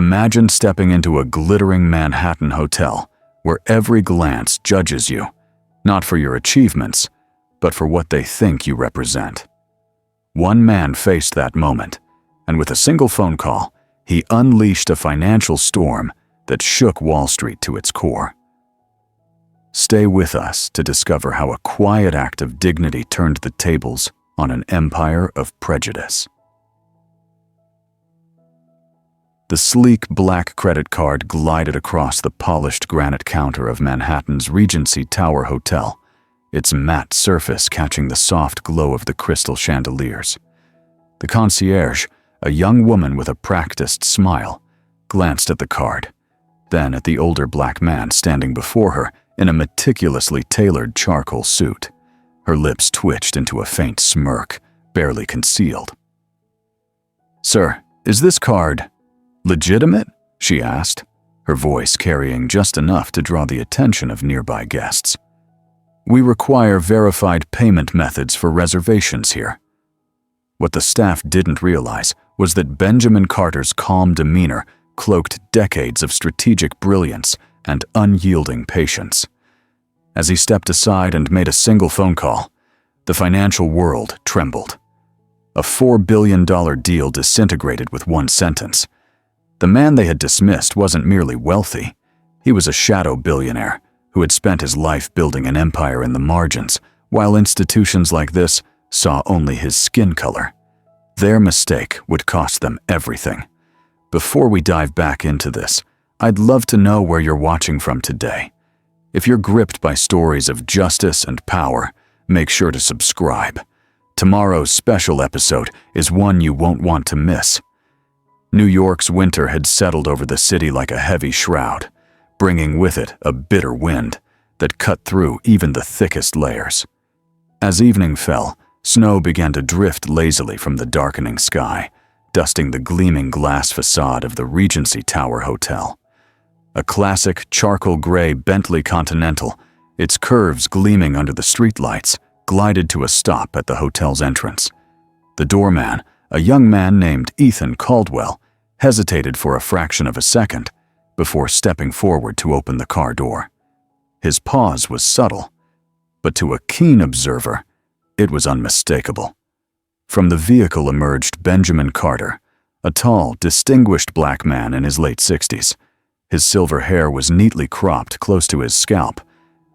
Imagine stepping into a glittering Manhattan hotel where every glance judges you, not for your achievements, but for what they think you represent. One man faced that moment, and with a single phone call, he unleashed a financial storm that shook Wall Street to its core. Stay with us to discover how a quiet act of dignity turned the tables on an empire of prejudice. The sleek black credit card glided across the polished granite counter of Manhattan's Regency Tower Hotel, its matte surface catching the soft glow of the crystal chandeliers. The concierge, a young woman with a practiced smile, glanced at the card, then at the older black man standing before her in a meticulously tailored charcoal suit. Her lips twitched into a faint smirk, barely concealed. "Sir, is this card legitimate?" she asked, her voice carrying just enough to draw the attention of nearby guests. "We require verified payment methods for reservations here." What the staff didn't realize was that Benjamin Carter's calm demeanor cloaked decades of strategic brilliance and unyielding patience. As he stepped aside and made a single phone call, the financial world trembled. A $4 billion deal disintegrated with one sentence. The man they had dismissed wasn't merely wealthy. He was a shadow billionaire who had spent his life building an empire in the margins, while institutions like this saw only his skin color. Their mistake would cost them everything. Before we dive back into this, I'd love to know where you're watching from today. If you're gripped by stories of justice and power, make sure to subscribe. Tomorrow's special episode is one you won't want to miss. New York's winter had settled over the city like a heavy shroud, bringing with it a bitter wind that cut through even the thickest layers. As evening fell, snow began to drift lazily from the darkening sky, dusting the gleaming glass facade of the Regency Tower Hotel. A classic charcoal gray Bentley Continental, its curves gleaming under the streetlights, glided to a stop at the hotel's entrance. The doorman, a young man named Ethan Caldwell, hesitated for a fraction of a second before stepping forward to open the car door. His pause was subtle, but to a keen observer, it was unmistakable. From the vehicle emerged Benjamin Carter, a tall, distinguished black man in his late 60s. His silver hair was neatly cropped close to his scalp,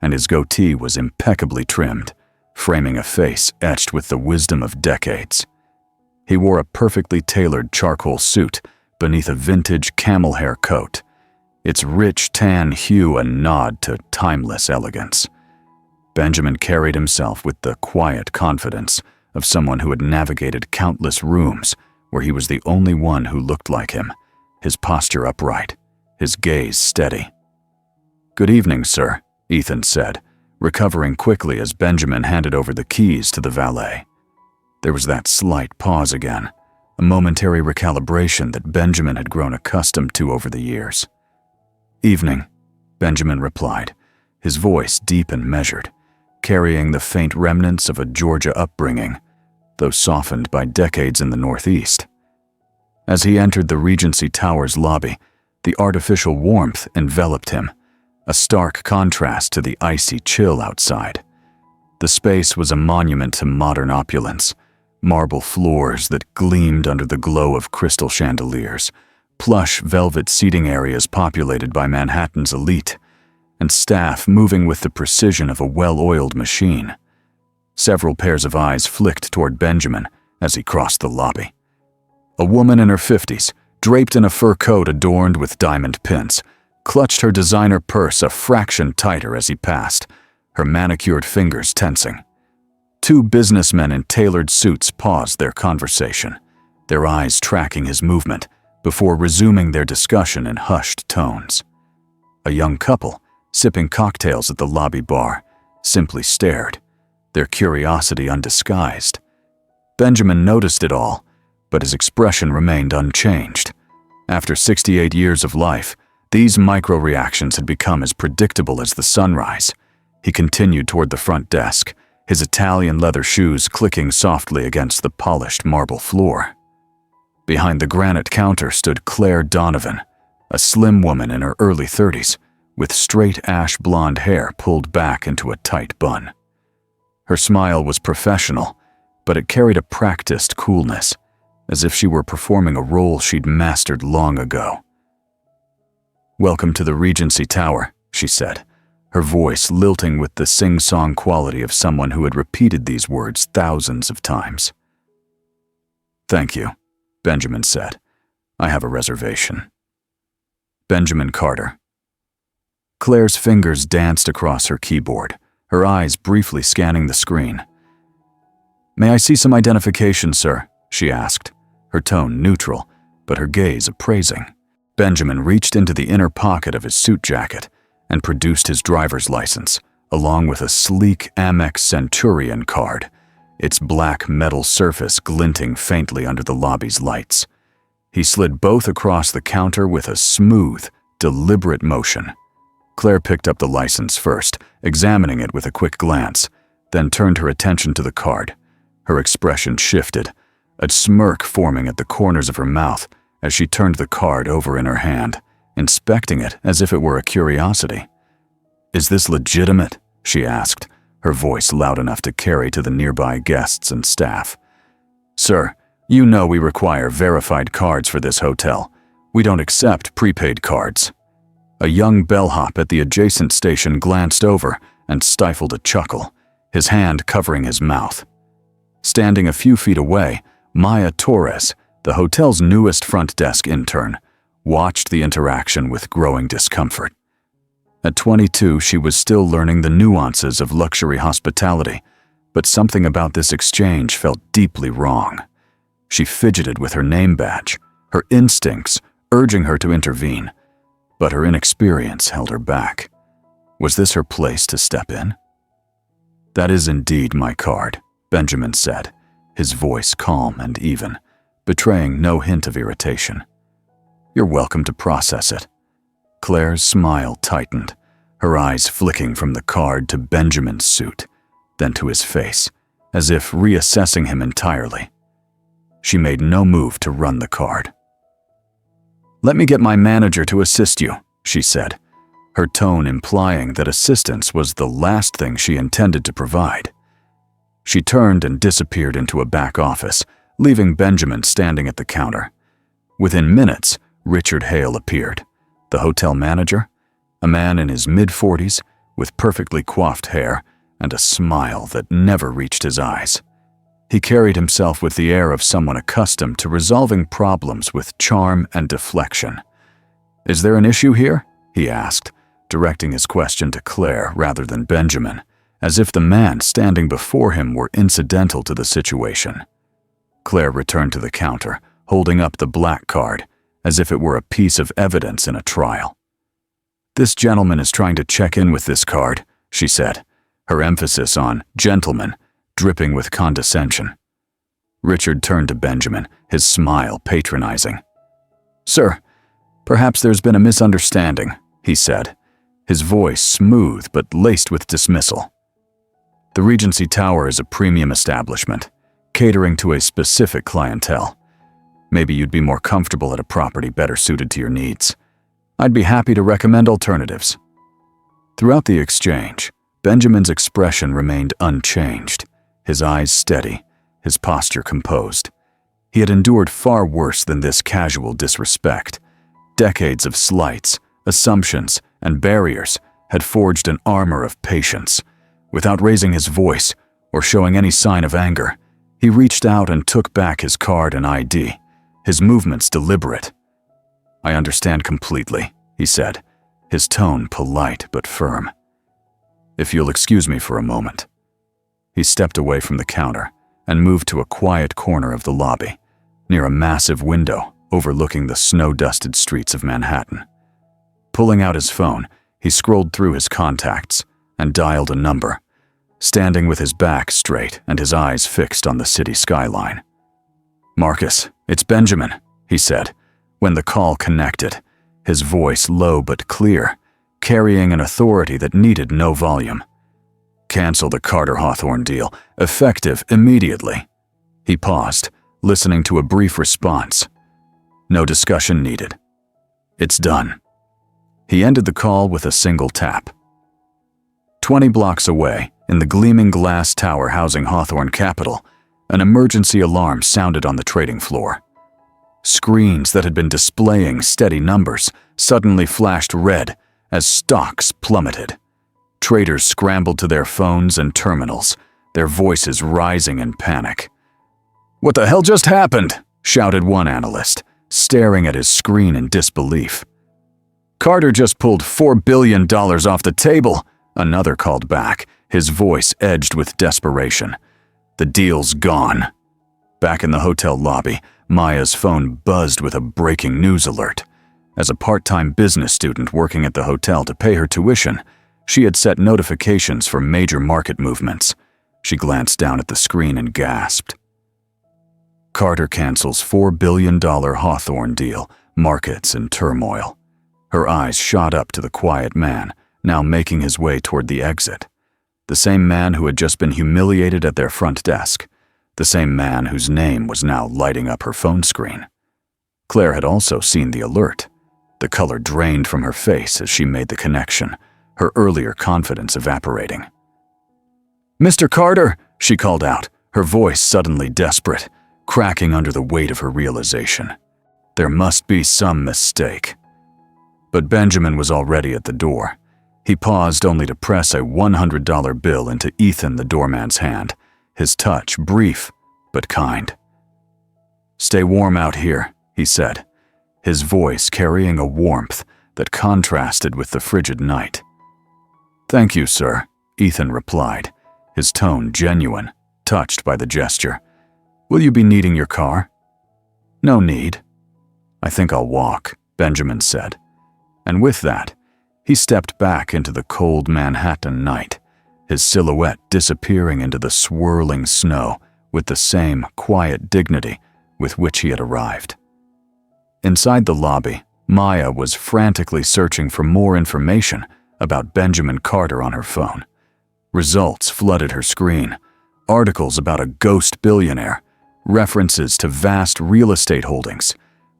and his goatee was impeccably trimmed, framing a face etched with the wisdom of decades. He wore a perfectly tailored charcoal suit beneath a vintage camel hair coat, its rich tan hue a nod to timeless elegance. Benjamin carried himself with the quiet confidence of someone who had navigated countless rooms where he was the only one who looked like him, his posture upright, his gaze steady. "Good evening, sir," Ethan said, recovering quickly as Benjamin handed over the keys to the valet. There was that slight pause again, a momentary recalibration that Benjamin had grown accustomed to over the years. "Evening," Benjamin replied, his voice deep and measured, carrying the faint remnants of a Georgia upbringing, though softened by decades in the Northeast. As he entered the Regency Tower's lobby, the artificial warmth enveloped him, a stark contrast to the icy chill outside. The space was a monument to modern opulence, marble floors that gleamed under the glow of crystal chandeliers, plush velvet seating areas populated by Manhattan's elite, and staff moving with the precision of a well-oiled machine. Several pairs of eyes flicked toward Benjamin as he crossed the lobby. A woman in her 50s, draped in a fur coat adorned with diamond pins, clutched her designer purse a fraction tighter as he passed, her manicured fingers tensing. Two businessmen in tailored suits paused their conversation, their eyes tracking his movement before resuming their discussion in hushed tones. A young couple, sipping cocktails at the lobby bar, simply stared, their curiosity undisguised. Benjamin noticed it all, but his expression remained unchanged. After 68 years of life, these micro-reactions had become as predictable as the sunrise. He continued toward the front desk, his Italian leather shoes clicking softly against the polished marble floor. Behind the granite counter stood Claire Donovan, a slim woman in her early 30s, with straight ash blonde hair pulled back into a tight bun. Her smile was professional, but it carried a practiced coolness, as if she were performing a role she'd mastered long ago. "Welcome to the Regency Tower," she said, her voice lilting with the sing-song quality of someone who had repeated these words thousands of times. "Thank you," Benjamin said. "I have a reservation." Benjamin Carter. Claire's fingers danced across her keyboard, her eyes briefly scanning the screen. "May I see some identification, sir?" she asked, her tone neutral, but her gaze appraising. Benjamin reached into the inner pocket of his suit jacket and produced his driver's license, along with a sleek Amex Centurion card, its black metal surface glinting faintly under the lobby's lights. He slid both across the counter with a smooth, deliberate motion. Claire picked up the license first, examining it with a quick glance, then turned her attention to the card. Her expression shifted, a smirk forming at the corners of her mouth as she turned the card over in her hand, inspecting it as if it were a curiosity. "Is this legitimate?" she asked, her voice loud enough to carry to the nearby guests and staff. "Sir, you know we require verified cards for this hotel. We don't accept prepaid cards." A young bellhop at the adjacent station glanced over and stifled a chuckle, his hand covering his mouth. Standing a few feet away, Maya Torres, the hotel's newest front desk intern, watched the interaction with growing discomfort. At 22, she was still learning the nuances of luxury hospitality, but something about this exchange felt deeply wrong. She fidgeted with her name badge, her instincts urging her to intervene, but her inexperience held her back. Was this her place to step in? "That is indeed my card," Benjamin said, his voice calm and even, betraying no hint of irritation. "You're welcome to process it." Claire's smile tightened, her eyes flicking from the card to Benjamin's suit, then to his face, as if reassessing him entirely. She made no move to run the card. "Let me get my manager to assist you," she said, her tone implying that assistance was the last thing she intended to provide. She turned and disappeared into a back office, leaving Benjamin standing at the counter. Within minutes, Richard Hale appeared, the hotel manager, a man in his mid-40s with perfectly coiffed hair and a smile that never reached his eyes. He carried himself with the air of someone accustomed to resolving problems with charm and deflection. "Is there an issue here?" he asked, directing his question to Claire rather than Benjamin, as if the man standing before him were incidental to the situation. Claire returned to the counter, holding up the black card, as if it were a piece of evidence in a trial. "This gentleman is trying to check in with this card," she said, her emphasis on gentleman dripping with condescension. Richard turned to Benjamin, his smile patronizing. "Sir, perhaps there's been a misunderstanding," he said, his voice smooth but laced with dismissal. "The Regency Tower is a premium establishment, catering to a specific clientele. Maybe you'd be more comfortable at a property better suited to your needs. I'd be happy to recommend alternatives." Throughout the exchange, Benjamin's expression remained unchanged, his eyes steady, his posture composed. He had endured far worse than this casual disrespect. Decades of slights, assumptions, and barriers had forged an armor of patience. Without raising his voice or showing any sign of anger, he reached out and took back his card and ID, his movements deliberate. "I understand completely," he said, his tone polite but firm. "If you'll excuse me for a moment." He stepped away from the counter and moved to a quiet corner of the lobby, near a massive window overlooking the snow-dusted streets of Manhattan. Pulling out his phone, he scrolled through his contacts and dialed a number, standing with his back straight and his eyes fixed on the city skyline. "Marcus, it's Benjamin," he said, when the call connected, his voice low but clear, carrying an authority that needed no volume. "Cancel the Carter Hawthorne deal, effective immediately." He paused, listening to a brief response. "No discussion needed." It's done. He ended the call with a single tap. 20 blocks away, in the gleaming glass tower housing Hawthorne Capital, an emergency alarm sounded on the trading floor. Screens that had been displaying steady numbers suddenly flashed red as stocks plummeted. Traders scrambled to their phones and terminals, their voices rising in panic. "What the hell just happened?" shouted one analyst, staring at his screen in disbelief. "Carter just pulled $4 billion off the table," another called back, his voice edged with desperation. "The deal's gone." Back in the hotel lobby, Maya's phone buzzed with a breaking news alert. As a part-time business student working at the hotel to pay her tuition, she had set notifications for major market movements. She glanced down at the screen and gasped. Carter cancels $4 billion Hawthorne deal, markets in turmoil. Her eyes shot up to the quiet man, now making his way toward the exit. The same man who had just been humiliated at their front desk. The same man whose name was now lighting up her phone screen. Claire had also seen the alert. The color drained from her face as she made the connection, her earlier confidence evaporating. "Mr. Carter," she called out, her voice suddenly desperate, cracking under the weight of her realization. There must be some mistake. But Benjamin was already at the door. He paused only to press a $100 bill into Ethan, the doorman's hand, his touch brief but kind. "Stay warm out here," he said, his voice carrying a warmth that contrasted with the frigid night. "Thank you, sir," Ethan replied, his tone genuine, touched by the gesture. "Will you be needing your car?" "No need." "I think I'll walk," Benjamin said. And with that, he stepped back into the cold Manhattan night, his silhouette disappearing into the swirling snow with the same quiet dignity with which he had arrived. Inside the lobby, Maya was frantically searching for more information about Benjamin Carter on her phone. Results flooded her screen, articles about a ghost billionaire, references to vast real estate holdings,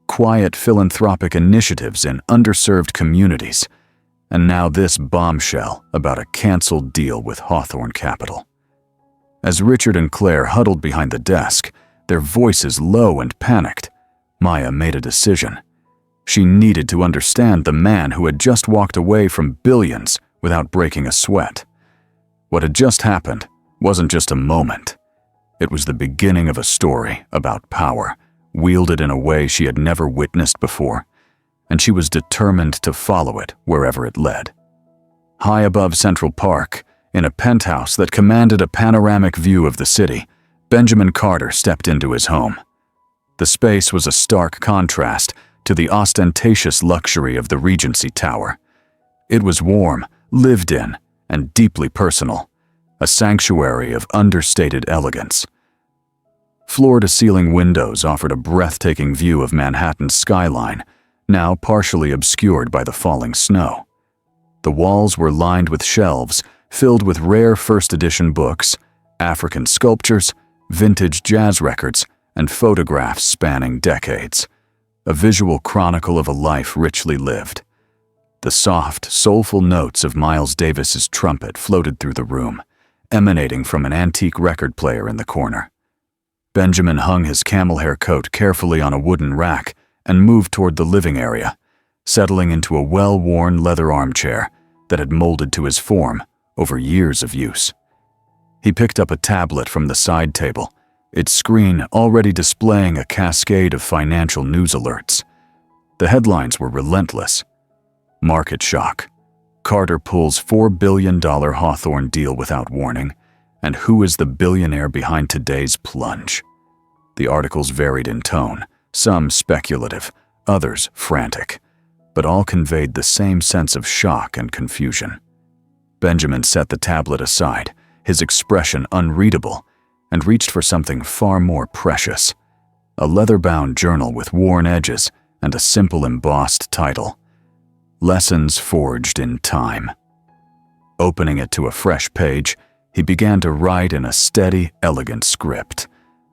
quiet philanthropic initiatives in underserved communities, and now this bombshell about a canceled deal with Hawthorne Capital. As Richard and Claire huddled behind the desk, their voices low and panicked, Maya made a decision. She needed to understand the man who had just walked away from billions without breaking a sweat. What had just happened wasn't just a moment. It was the beginning of a story about power, wielded in a way she had never witnessed before, and she was determined to follow it wherever it led. High above Central Park, in a penthouse that commanded a panoramic view of the city, Benjamin Carter stepped into his home. The space was a stark contrast to the ostentatious luxury of the Regency Tower. It was warm, lived in, and deeply personal, a sanctuary of understated elegance. Floor-to-ceiling windows offered a breathtaking view of Manhattan's skyline, now partially obscured by the falling snow. The walls were lined with shelves filled with rare first-edition books, African sculptures, vintage jazz records, and photographs spanning decades, a visual chronicle of a life richly lived. The soft, soulful notes of Miles Davis's trumpet floated through the room, emanating from an antique record player in the corner. Benjamin hung his camel hair coat carefully on a wooden rack and moved toward the living area, settling into a well-worn leather armchair that had molded to his form over years of use. He picked up a tablet from the side table, its screen already displaying a cascade of financial news alerts. The headlines were relentless. Market shock. Carter pulls $4 billion Hawthorne deal without warning, and who is the billionaire behind today's plunge? The articles varied in tone, some speculative, others frantic, but all conveyed the same sense of shock and confusion. Benjamin set the tablet aside, his expression unreadable, and reached for something far more precious, a leather-bound journal with worn edges and a simple embossed title, Lessons Forged in Time. Opening it to a fresh page, he began to write in a steady, elegant script,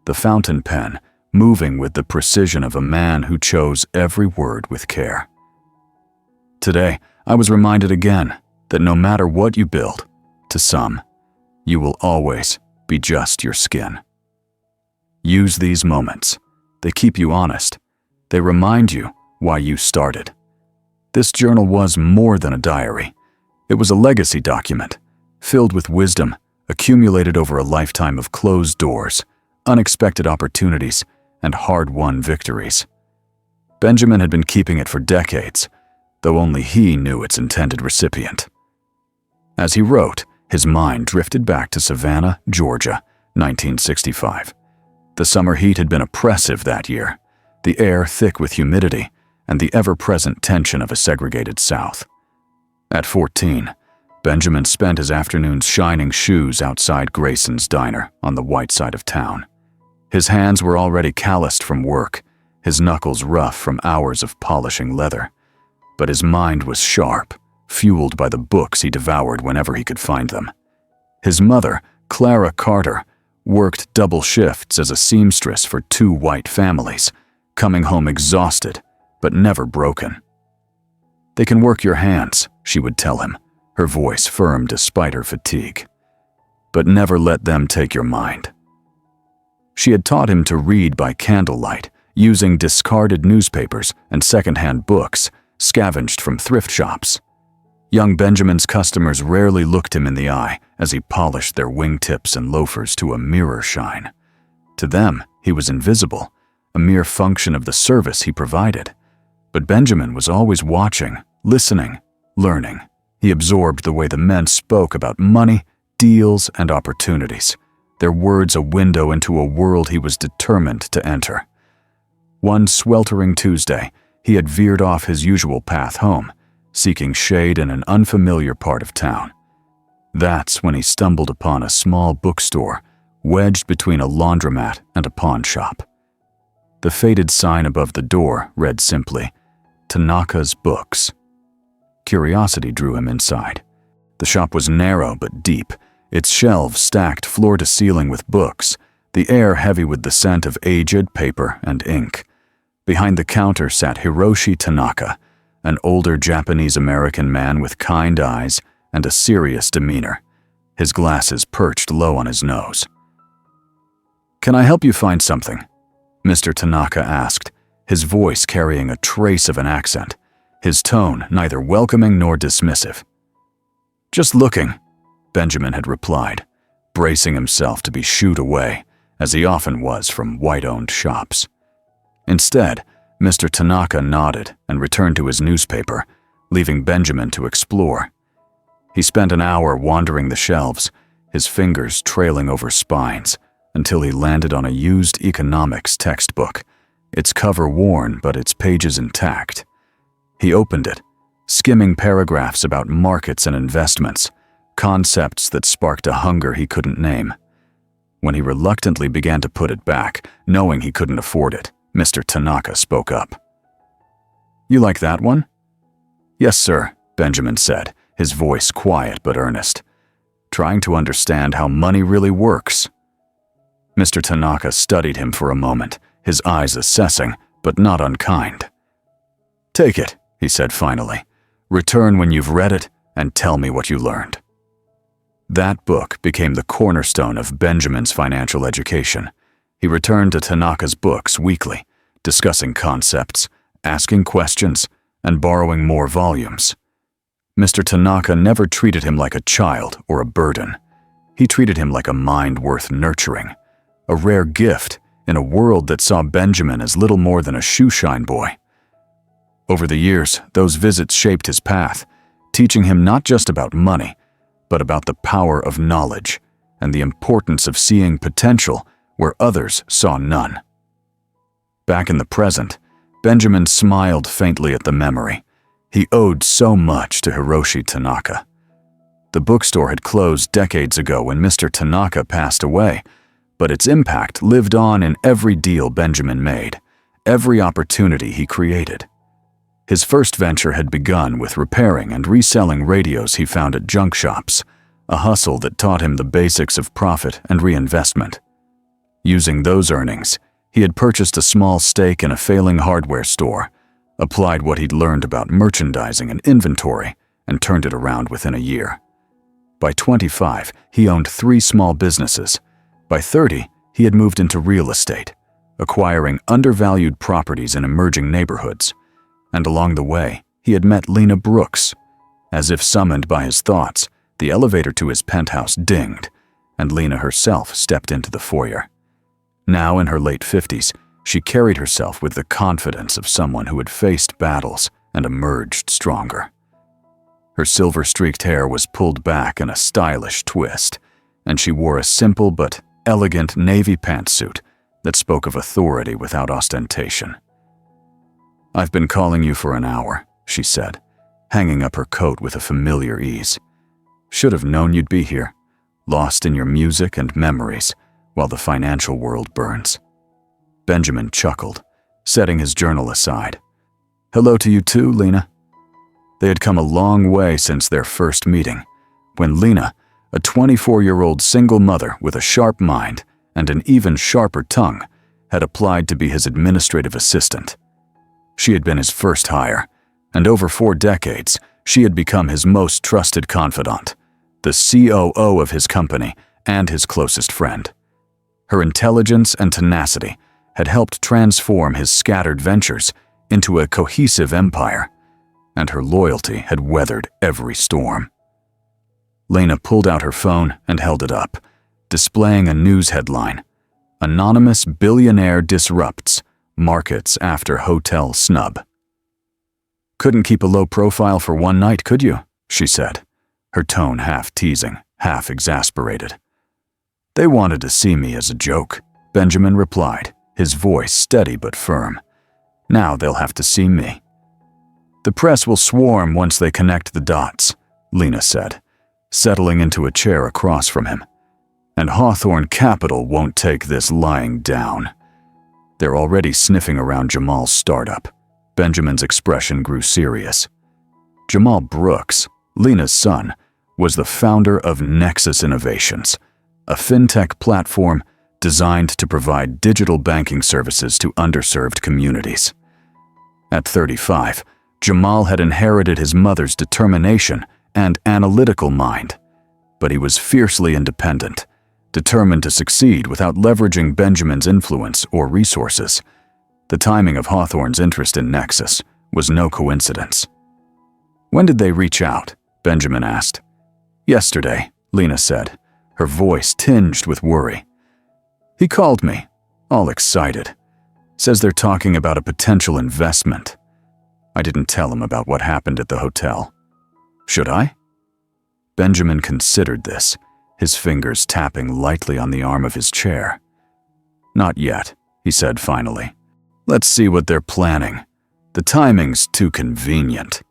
the fountain pen moving with the precision of a man who chose every word with care. Today, I was reminded again that no matter what you build, to some, you will always be just your skin. Use these moments. They keep you honest. They remind you why you started. This journal was more than a diary. It was a legacy document, filled with wisdom accumulated over a lifetime of closed doors, unexpected opportunities, and hard-won victories. Benjamin had been keeping it for decades, though only he knew its intended recipient. As he wrote, his mind drifted back to Savannah, Georgia, 1965. The summer heat had been oppressive that year, the air thick with humidity and the ever-present tension of a segregated South. At 14, Benjamin spent his afternoons shining shoes outside Grayson's Diner on the white side of town. His hands were already calloused from work, his knuckles rough from hours of polishing leather. But his mind was sharp, fueled by the books he devoured whenever he could find them. His mother, Clara Carter, worked double shifts as a seamstress for 2 white families, coming home exhausted, but never broken. "They can work your hands," she would tell him, her voice firm despite her fatigue. "But never let them take your mind." She had taught him to read by candlelight, using discarded newspapers and secondhand books scavenged from thrift shops. Young Benjamin's customers rarely looked him in the eye as he polished their wingtips and loafers to a mirror shine. To them, he was invisible, a mere function of the service he provided. But Benjamin was always watching, listening, learning. He absorbed the way the men spoke about money, deals, and opportunities, their words a window into a world he was determined to enter. One sweltering Tuesday, he had veered off his usual path home, seeking shade in an unfamiliar part of town. That's when he stumbled upon a small bookstore wedged between a laundromat and a pawn shop. The faded sign above the door read simply, "Tanaka's Books." Curiosity drew him inside. The shop was narrow but deep, its shelves stacked floor to ceiling with books, the air heavy with the scent of aged paper and ink. Behind the counter sat Hiroshi Tanaka, an older Japanese-American man with kind eyes and a serious demeanor, his glasses perched low on his nose. "Can I help you find something?" Mr. Tanaka asked, his voice carrying a trace of an accent, his tone neither welcoming nor dismissive. "Just looking," Benjamin had replied, bracing himself to be shooed away, as he often was from white-owned shops. Instead, Mr. Tanaka nodded and returned to his newspaper, leaving Benjamin to explore. He spent an hour wandering the shelves, his fingers trailing over spines, until he landed on a used economics textbook, its cover worn but its pages intact. He opened it, skimming paragraphs about markets and investments, concepts that sparked a hunger he couldn't name. When he reluctantly began to put it back, knowing he couldn't afford it, Mr. Tanaka spoke up. "You like that one?" "Yes, sir," Benjamin said, his voice quiet but earnest. "Trying to understand how money really works." Mr. Tanaka studied him for a moment, his eyes assessing, but not unkind. "Take it," he said finally. "Return when you've read it and tell me what you learned." That book became the cornerstone of Benjamin's financial education. He returned to Tanaka's books weekly, discussing concepts, asking questions, and borrowing more volumes. Mr. Tanaka never treated him like a child or a burden. He treated him like a mind worth nurturing, a rare gift in a world that saw Benjamin as little more than a shoeshine boy. Over the years, those visits shaped his path, teaching him not just about money, but about the power of knowledge and the importance of seeing potential where others saw none. Back in the present, Benjamin smiled faintly at the memory. He owed so much to Hiroshi Tanaka. The bookstore had closed decades ago when Mr. Tanaka passed away, but its impact lived on in every deal Benjamin made, every opportunity he created. His first venture had begun with repairing and reselling radios he found at junk shops, a hustle that taught him the basics of profit and reinvestment. Using those earnings, he had purchased a small stake in a failing hardware store, applied what he'd learned about merchandising and inventory, and turned it around within a year. By 25, he owned 3 small businesses. By 30, he had moved into real estate, acquiring undervalued properties in emerging neighborhoods. And along the way, he had met Lena Brooks. As if summoned by his thoughts, the elevator to his penthouse dinged, and Lena herself stepped into the foyer. Now in her late 50s, she carried herself with the confidence of someone who had faced battles and emerged stronger. Her silver-streaked hair was pulled back in a stylish twist, and she wore a simple but elegant navy pantsuit that spoke of authority without ostentation. "I've been calling you for an hour," she said, hanging up her coat with a familiar ease. "Should have known you'd be here, lost in your music and memories while the financial world burns." Benjamin chuckled, setting his journal aside. "Hello to you too, Lena." They had come a long way since their first meeting, when Lena, a 24-year-old single mother with a sharp mind and an even sharper tongue, had applied to be his administrative assistant. She had been his first hire, and over 4 decades, she had become his most trusted confidant, the COO of his company and his closest friend. Her intelligence and tenacity had helped transform his scattered ventures into a cohesive empire, and her loyalty had weathered every storm. Lena pulled out her phone and held it up, displaying a news headline: "Anonymous Billionaire Disrupts Markets After Hotel Snub." "Couldn't keep a low profile for one night, could you?" she said, her tone half teasing, half exasperated. "They wanted to see me as a joke," Benjamin replied, his voice steady but firm. "Now they'll have to see me." "The press will swarm once they connect the dots," Lena said, settling into a chair across from him. "And Hawthorne Capital won't take this lying down. They're already sniffing around Jamal's startup." Benjamin's expression grew serious. Jamal Brooks, Lena's son, was the founder of Nexus Innovations, a fintech platform designed to provide digital banking services to underserved communities. At 35, Jamal had inherited his mother's determination and analytical mind, but he was fiercely independent, determined to succeed without leveraging Benjamin's influence or resources. The timing of Hawthorne's interest in Nexus was no coincidence. "When did they reach out?" Benjamin asked. "Yesterday," Lena said, her voice tinged with worry. "He called me, all excited. Says they're talking about a potential investment. I didn't tell him about what happened at the hotel. Should I?" Benjamin considered this, his fingers tapping lightly on the arm of his chair. "Not yet," he said finally. "Let's see what they're planning. The timing's too convenient."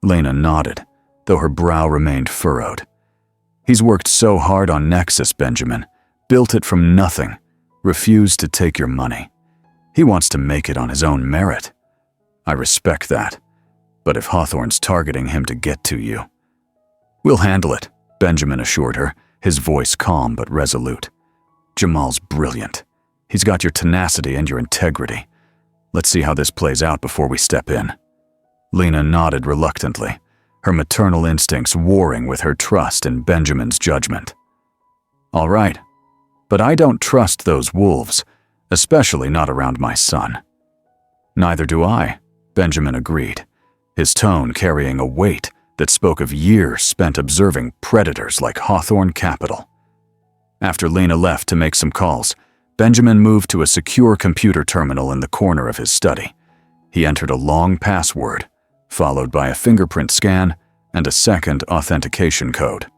Lena nodded, though her brow remained furrowed. "He's worked so hard on Nexus, Benjamin, built it from nothing, refused to take your money. He wants to make it on his own merit. I respect that, but if Hawthorne's targeting him to get to you..." "We'll handle it," Benjamin assured her, his voice calm but resolute. "Jamal's brilliant. He's got your tenacity and your integrity. Let's see how this plays out before we step in." Lena nodded reluctantly, her maternal instincts warring with her trust in Benjamin's judgment. "All right, but I don't trust those wolves, especially not around my son." "Neither do I," Benjamin agreed, his tone carrying a weight that spoke of years spent observing predators like Hawthorne Capital. After Lena left to make some calls, Benjamin moved to a secure computer terminal in the corner of his study. He entered a long password, followed by a fingerprint scan and a second authentication code.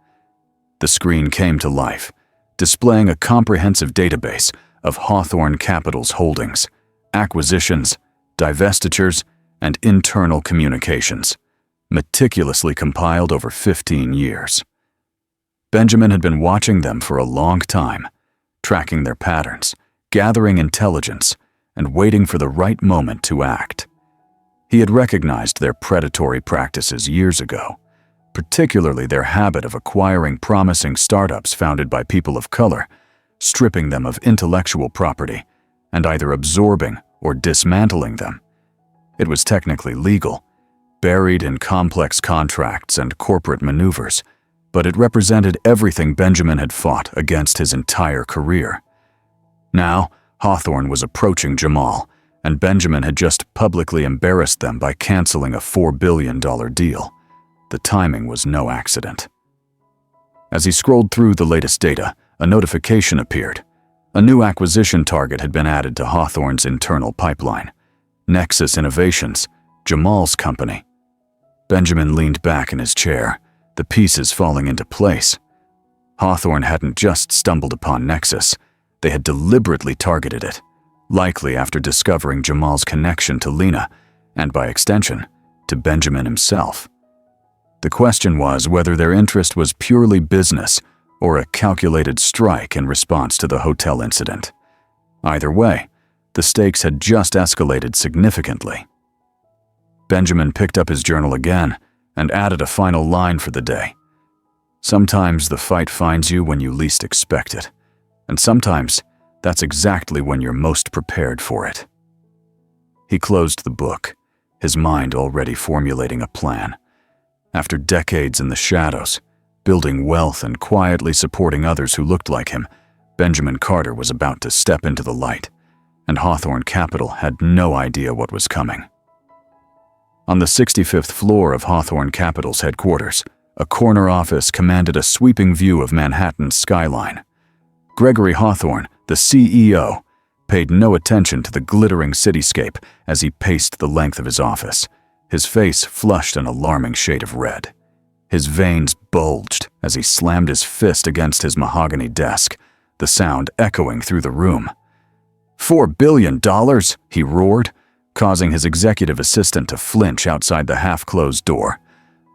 The screen came to life, displaying a comprehensive database of Hawthorne Capital's holdings, acquisitions, divestitures, and internal communications, meticulously compiled over 15 years. Benjamin had been watching them for a long time, tracking their patterns, gathering intelligence, and waiting for the right moment to act. He had recognized their predatory practices years ago, particularly their habit of acquiring promising startups founded by people of color, stripping them of intellectual property, and either absorbing or dismantling them. It was technically legal, buried in complex contracts and corporate maneuvers, but it represented everything Benjamin had fought against his entire career. Now, Hawthorne was approaching Jamal, and Benjamin had just publicly embarrassed them by canceling a $4 billion deal. The timing was no accident. As he scrolled through the latest data, a notification appeared. A new acquisition target had been added to Hawthorne's internal pipeline. Nexus Innovations, Jamal's company. Benjamin leaned back in his chair, the pieces falling into place. Hawthorne hadn't just stumbled upon Nexus, they had deliberately targeted it, likely after discovering Jamal's connection to Lena, and by extension, to Benjamin himself. The question was whether their interest was purely business or a calculated strike in response to the hotel incident. Either way, the stakes had just escalated significantly. Benjamin picked up his journal again and added a final line for the day. Sometimes the fight finds you when you least expect it, and sometimes that's exactly when you're most prepared for it. He closed the book, his mind already formulating a plan. After decades in the shadows, building wealth and quietly supporting others who looked like him, Benjamin Carter was about to step into the light, and Hawthorne Capital had no idea what was coming. On the 65th floor of Hawthorne Capital's headquarters, a corner office commanded a sweeping view of Manhattan's skyline. Gregory Hawthorne, the CEO, paid no attention to the glittering cityscape as he paced the length of his office, his face flushed an alarming shade of red. His veins bulged as he slammed his fist against his mahogany desk, the sound echoing through the room. $4 billion, he roared, causing his executive assistant to flinch outside the half-closed door.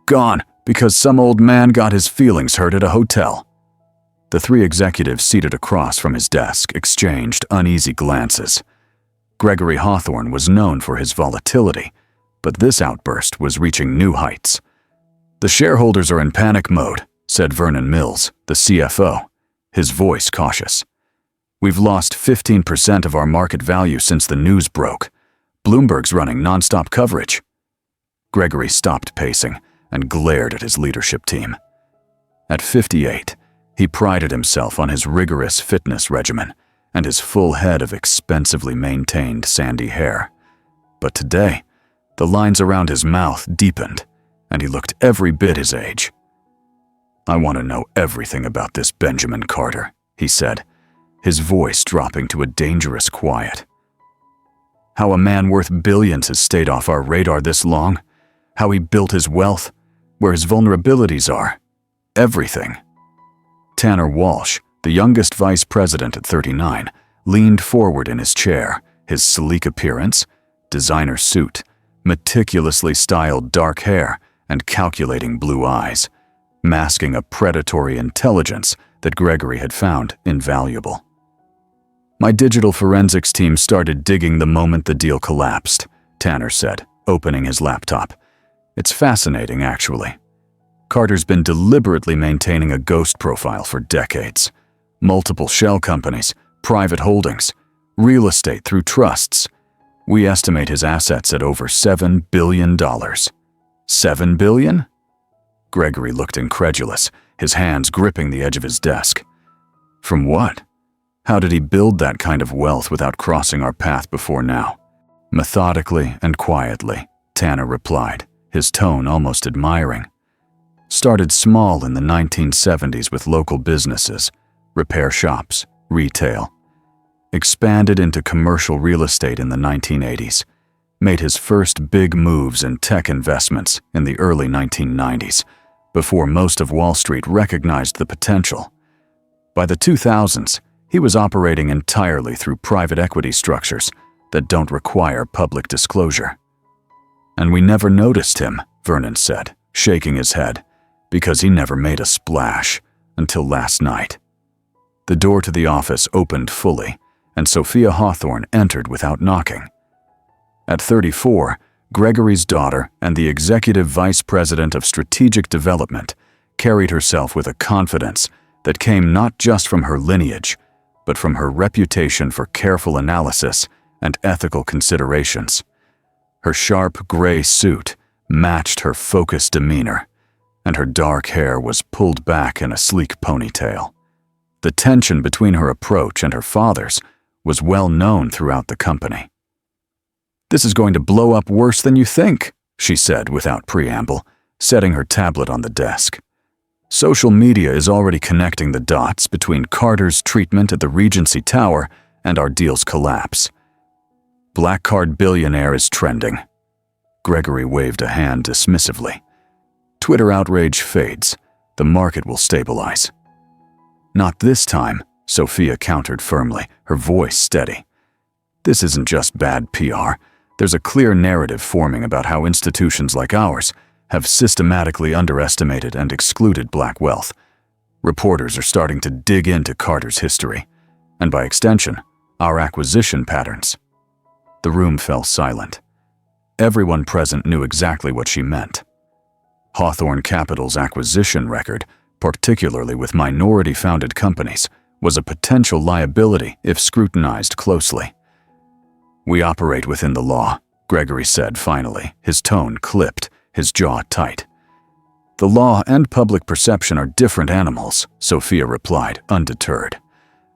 Gone because some old man got his feelings hurt at a hotel. The three executives seated across from his desk exchanged uneasy glances. Gregory Hawthorne was known for his volatility, but this outburst was reaching new heights. The shareholders are in panic mode, said Vernon Mills, the CFO, his voice cautious. We've lost 15% of our market value since the news broke. Bloomberg's running nonstop coverage. Gregory stopped pacing and glared at his leadership team. At 58, he prided himself on his rigorous fitness regimen and his full head of expensively maintained sandy hair. But today, the lines around his mouth deepened, and he looked every bit his age. I want to know everything about this Benjamin Carter, he said, his voice dropping to a dangerous quiet. How a man worth billions has stayed off our radar this long, how he built his wealth, where his vulnerabilities are. Everything. Tanner Walsh, the youngest vice president at 39, leaned forward in his chair, his sleek appearance, designer suit, meticulously styled dark hair, and calculating blue eyes, masking a predatory intelligence that Gregory had found invaluable. My digital forensics team started digging the moment the deal collapsed, Tanner said, opening his laptop. It's fascinating, actually. Carter's been deliberately maintaining a ghost profile for decades. Multiple shell companies, private holdings, real estate through trusts. We estimate his assets at over $7 billion. $7 billion? Gregory looked incredulous, his hands gripping the edge of his desk. From what? How did he build that kind of wealth without crossing our path before now? Methodically and quietly, Tanner replied, his tone almost admiring. Started small in the 1970s with local businesses, repair shops, retail. Expanded into commercial real estate in the 1980s. Made his first big moves in tech investments in the early 1990s, before most of Wall Street recognized the potential. By the 2000s, he was operating entirely through private equity structures that don't require public disclosure. And we never noticed him, Vernon said, shaking his head, because he never made a splash until last night. The door to the office opened fully, and Sophia Hawthorne entered without knocking. At 34, Gregory's daughter and the executive vice president of strategic development carried herself with a confidence that came not just from her lineage, but from her reputation for careful analysis and ethical considerations. Her sharp gray suit matched her focused demeanor, and her dark hair was pulled back in a sleek ponytail. The tension between her approach and her father's was well known throughout the company. "This is going to blow up worse than you think," she said without preamble, setting her tablet on the desk. Social media is already connecting the dots between Carter's treatment at the Regency Tower and our deal's collapse. Black card billionaire is trending. Gregory waved a hand dismissively. Twitter outrage fades. The market will stabilize. "Not this time," Sophia countered firmly, her voice steady. "This isn't just bad PR. There's a clear narrative forming about how institutions like ours have systematically underestimated and excluded black wealth. Reporters are starting to dig into Carter's history, and by extension, our acquisition patterns." The room fell silent. Everyone present knew exactly what she meant. Hawthorne Capital's acquisition record, particularly with minority-founded companies, was a potential liability if scrutinized closely. "We operate within the law," Gregory said finally, his tone clipped, his jaw tight. "The law and public perception are different animals," Sophia replied, undeterred.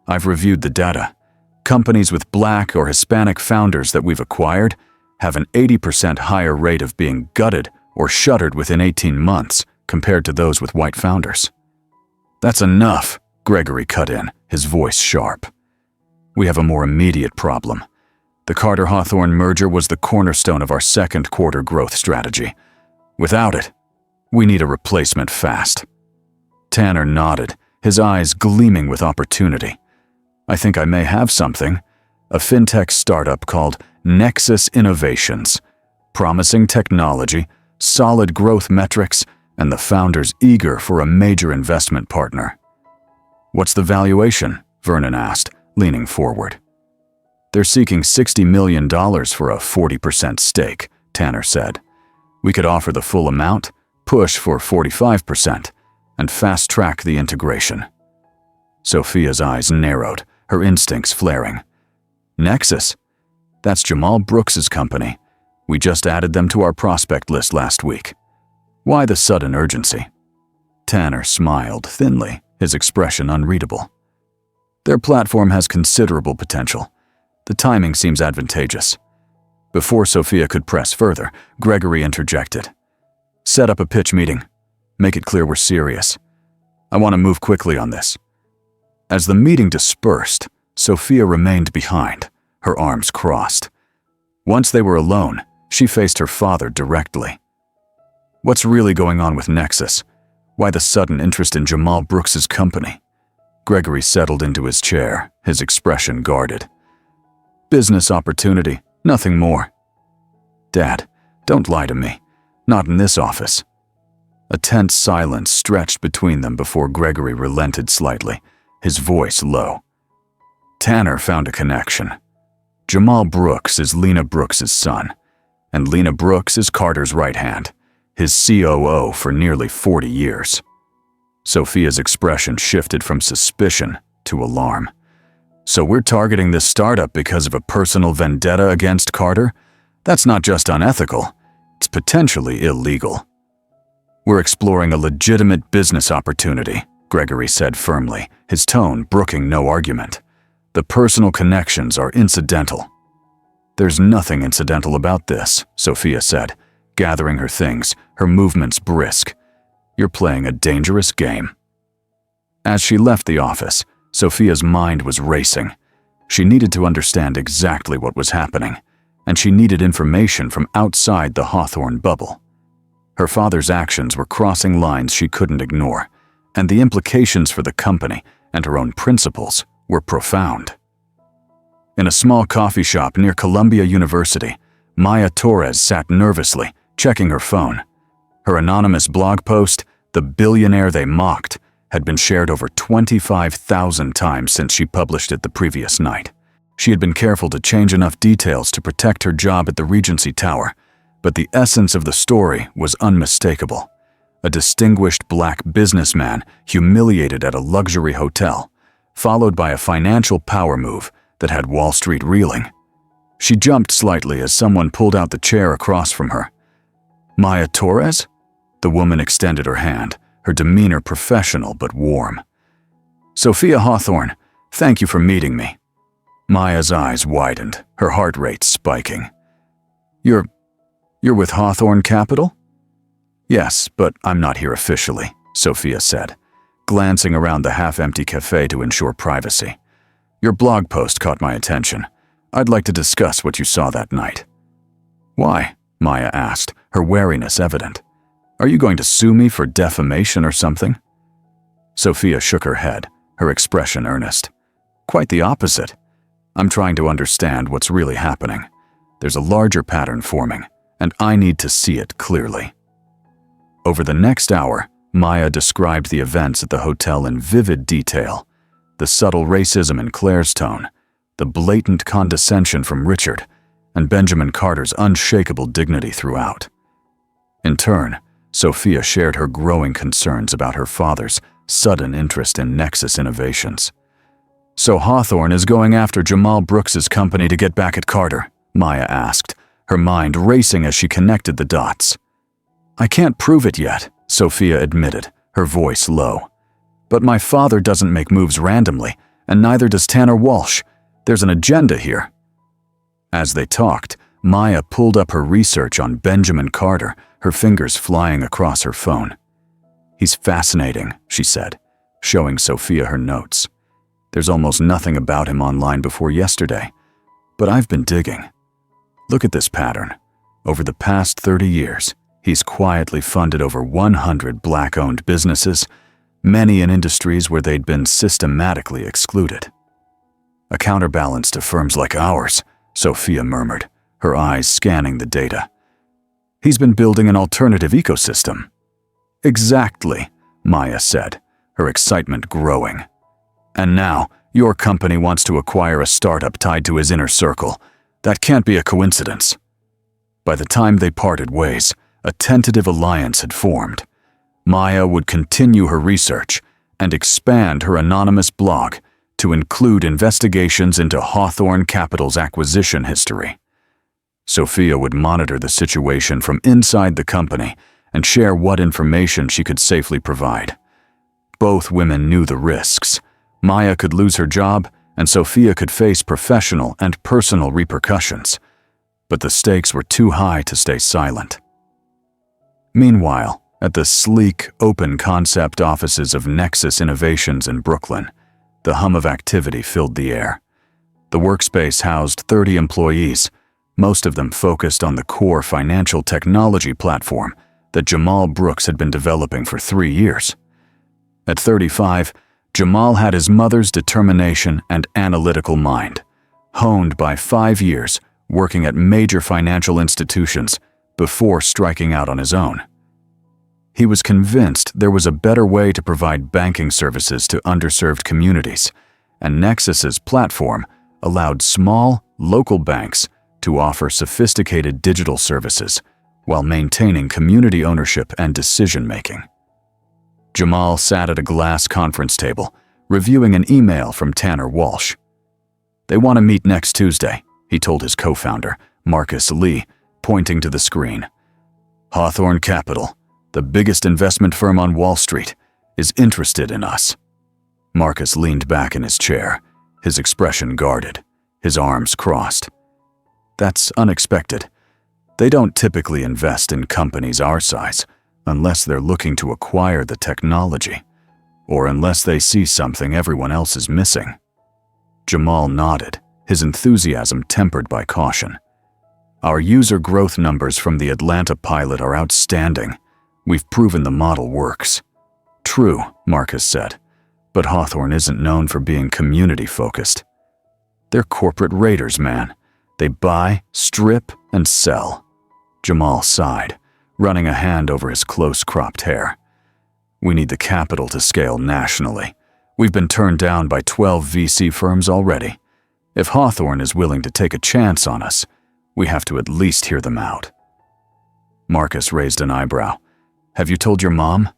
"I've reviewed the data. Companies with black or Hispanic founders that we've acquired have an 80% higher rate of being gutted or shuttered within 18 months compared to those with white founders." "That's enough," Gregory cut in, his voice sharp. "We have a more immediate problem. The Carter-Hawthorne merger was the cornerstone of our second quarter growth strategy. Without it, we need a replacement fast." Tanner nodded, his eyes gleaming with opportunity. "I think I may have something. A fintech startup called Nexus Innovations. Promising technology, solid growth metrics, and the founders eager for a major investment partner." "What's the valuation?" Vernon asked, leaning forward. "They're seeking $60 million for a 40% stake," Tanner said. "We could offer the full amount, push for 45%, and fast-track the integration." Sophia's eyes narrowed, her instincts flaring. "Nexus? That's Jamal Brooks's company. We just added them to our prospect list last week. Why the sudden urgency?" Tanner smiled thinly, his expression unreadable. "Their platform has considerable potential. The timing seems advantageous." Before Sophia could press further, Gregory interjected. "Set up a pitch meeting. Make it clear we're serious. I want to move quickly on this." As the meeting dispersed, Sophia remained behind, her arms crossed. Once they were alone, she faced her father directly. "What's really going on with Nexus? Why the sudden interest in Jamal Brooks's company?" Gregory settled into his chair, his expression guarded. "Business opportunity, nothing more." "Dad, don't lie to me. Not in this office." A tense silence stretched between them before Gregory relented slightly, his voice low. Tanner found a connection. Jamal Brooks is Lena Brooks's son, and Lena Brooks is Carter's right hand, his COO for nearly 40 years. Sophia's expression shifted from suspicion to alarm. "So we're targeting this startup because of a personal vendetta against Carter? That's not just unethical, it's potentially illegal." "We're exploring a legitimate business opportunity," Gregory said firmly, his tone brooking no argument. "The personal connections are incidental." "There's nothing incidental about this," Sophia said, gathering her things, her movements brisk. "You're playing a dangerous game." As she left the office, Sophia's mind was racing. She needed to understand exactly what was happening, and she needed information from outside the Hawthorne bubble. Her father's actions were crossing lines she couldn't ignore, and the implications for the company and her own principles were profound. In a small coffee shop near Columbia University, Maya Torres sat nervously, checking her phone. Her anonymous blog post, "The Billionaire They Mocked," had been shared over 25,000 times since she published it the previous night. She had been careful to change enough details to protect her job at the Regency Tower, but the essence of the story was unmistakable. A distinguished black businessman humiliated at a luxury hotel, followed by a financial power move that had Wall Street reeling. She jumped slightly as someone pulled out the chair across from her. Maya Torres? The woman extended her hand, her demeanor professional but warm. Sophia Hawthorne, thank you for meeting me. Maya's eyes widened, her heart rate spiking. You're with Hawthorne Capital? Yes, but I'm not here officially, Sophia said, glancing around the half-empty cafe to ensure privacy. Your blog post caught my attention. I'd like to discuss what you saw that night. Why? Maya asked, her wariness evident. Are you going to sue me for defamation or something? Sophia shook her head, her expression earnest. Quite the opposite. I'm trying to understand what's really happening. There's a larger pattern forming, and I need to see it clearly. Over the next hour, Maya described the events at the hotel in vivid detail. The subtle racism in Claire's tone, the blatant condescension from Richard, and Benjamin Carter's unshakable dignity throughout. In turn, Sophia shared her growing concerns about her father's sudden interest in Nexus Innovations. So Hawthorne is going after Jamal Brooks's company to get back at Carter? Maya asked, her mind racing as she connected the dots. I can't prove it yet, Sophia admitted, her voice low. But my father doesn't make moves randomly, and neither does Tanner Walsh. There's an agenda here. As they talked, Maya pulled up her research on Benjamin Carter, her fingers flying across her phone. He's fascinating, she said, showing Sophia her notes. There's almost nothing about him online before yesterday, but I've been digging. Look at this pattern. Over the past 30 years, he's quietly funded over 100 black-owned businesses, many in industries where they'd been systematically excluded. A counterbalance to firms like ours, Sophia murmured, her eyes scanning the data. He's been building an alternative ecosystem. Exactly, Maya said, her excitement growing. And now, your company wants to acquire a startup tied to his inner circle. That can't be a coincidence. By the time they parted ways, a tentative alliance had formed. Maya would continue her research and expand her anonymous blog to include investigations into Hawthorne Capital's acquisition history. Sophia would monitor the situation from inside the company and share what information she could safely provide. Both women knew the risks. Maya could lose her job, and Sophia could face professional and personal repercussions. But the stakes were too high to stay silent. Meanwhile, at the sleek, open-concept offices of Nexus Innovations in Brooklyn, the hum of activity filled the air. The workspace housed 30 employees, most of them focused on the core financial technology platform that Jamal Brooks had been developing for 3 years. At 35, Jamal had his mother's determination and analytical mind, honed by 5 years working at major financial institutions before striking out on his own. He was convinced there was a better way to provide banking services to underserved communities, and Nexus's platform allowed small, local banks to offer sophisticated digital services while maintaining community ownership and decision-making. Jamal sat at a glass conference table, reviewing an email from Tanner Walsh. They want to meet next Tuesday, he told his co-founder, Marcus Lee, pointing to the screen. Hawthorne Capital, the biggest investment firm on Wall Street, is interested in us. Marcus leaned back in his chair, his expression guarded, his arms crossed. That's unexpected. They don't typically invest in companies our size unless they're looking to acquire the technology, or unless they see something everyone else is missing. Jamal nodded, his enthusiasm tempered by caution. Our user growth numbers from the Atlanta pilot are outstanding. We've proven the model works. True, Marcus said, but Hawthorne isn't known for being community-focused. They're corporate raiders, man. They buy, strip, and sell. Jamal sighed, running a hand over his close-cropped hair. We need the capital to scale nationally. We've been turned down by 12 VC firms already. If Hawthorne is willing to take a chance on us, we have to at least hear them out. Marcus raised an eyebrow. Have you told your mom?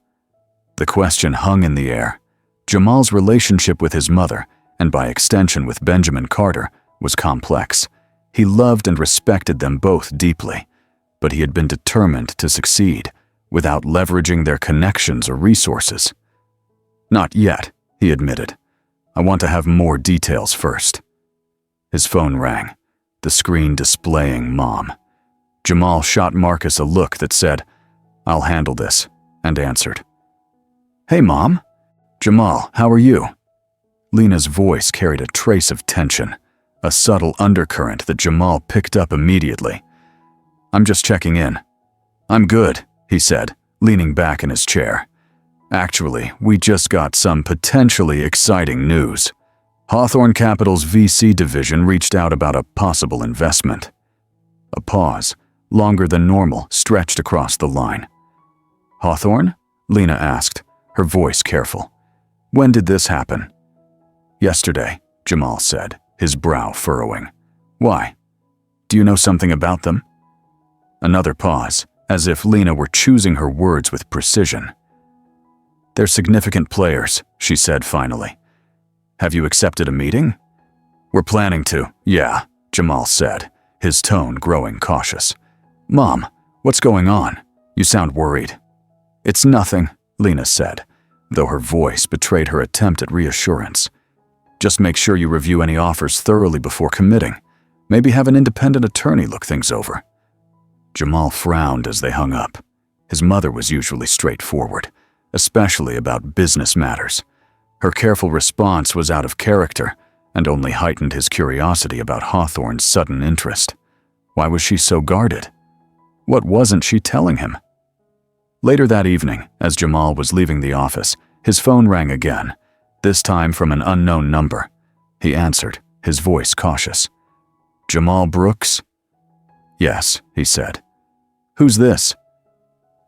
The question hung in the air. Jamal's relationship with his mother, and by extension with Benjamin Carter, was complex. He loved and respected them both deeply, but he had been determined to succeed without leveraging their connections or resources. "Not yet," he admitted. "I want to have more details first." His phone rang, the screen displaying Mom. Jamal shot Marcus a look that said, "I'll handle this," and answered. "Hey, Mom." "Jamal, how are you?" Lena's voice carried a trace of tension, a subtle undercurrent that Jamal picked up immediately. "I'm just checking in." "I'm good," he said, leaning back in his chair. "Actually, we just got some potentially exciting news. Hawthorne Capital's VC division reached out about a possible investment." A pause, longer than normal, stretched across the line. "Hawthorne?" Lena asked, her voice careful. "When did this happen?" "Yesterday," Jamal said, his brow furrowing. "Why? Do you know something about them?" Another pause, as if Lena were choosing her words with precision. "They're significant players," she said finally. "Have you accepted a meeting?" "We're planning to, yeah," Jamal said, his tone growing cautious. "Mom, what's going on? You sound worried." "It's nothing," Lena said, though her voice betrayed her attempt at reassurance. "Just make sure you review any offers thoroughly before committing. Maybe have an independent attorney look things over." Jamal frowned as they hung up. His mother was usually straightforward, especially about business matters. Her careful response was out of character and only heightened his curiosity about Hawthorne's sudden interest. Why was she so guarded? What wasn't she telling him? Later that evening, as Jamal was leaving the office, his phone rang again, this time from an unknown number. He answered, his voice cautious. "Jamal Brooks?" "Yes," he said. "Who's this?"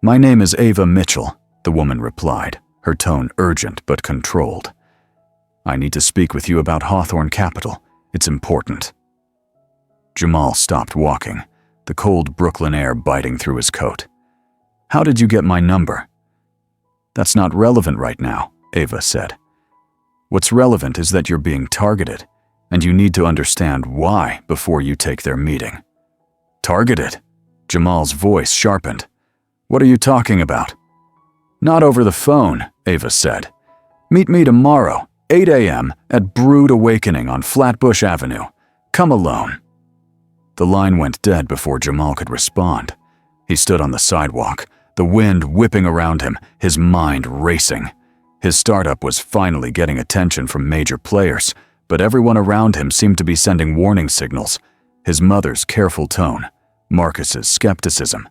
"My name is Ava Mitchell," the woman replied, her tone urgent but controlled. "I need to speak with you about Hawthorne Capital. It's important." Jamal stopped walking, the cold Brooklyn air biting through his coat. "How did you get my number?" "That's not relevant right now," Ava said. "What's relevant is that you're being targeted, and you need to understand why before you take their meeting." "Targeted?" Jamal's voice sharpened. "What are you talking about?" "Not over the phone," Ava said. "Meet me tomorrow, 8 a.m. at Brood Awakening on Flatbush Avenue. Come alone." The line went dead before Jamal could respond. He stood on the sidewalk, the wind whipping around him, his mind racing. His startup was finally getting attention from major players, but everyone around him seemed to be sending warning signals. His mother's careful tone, Marcus's skepticism,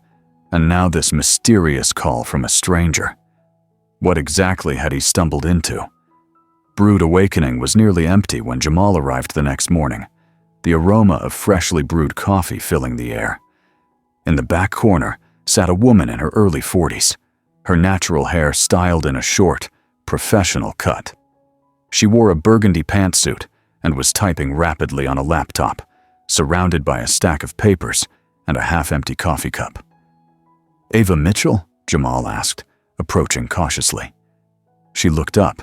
and now this mysterious call from a stranger. What exactly had he stumbled into? Brood Awakening was nearly empty when Jamal arrived the next morning, the aroma of freshly brewed coffee filling the air. In the back corner sat a woman in her early 40s, her natural hair styled in a short, professional cut. She wore a burgundy pantsuit and was typing rapidly on a laptop, surrounded by a stack of papers and a half-empty coffee cup. "Ava Mitchell?" Jamal asked, approaching cautiously. She looked up,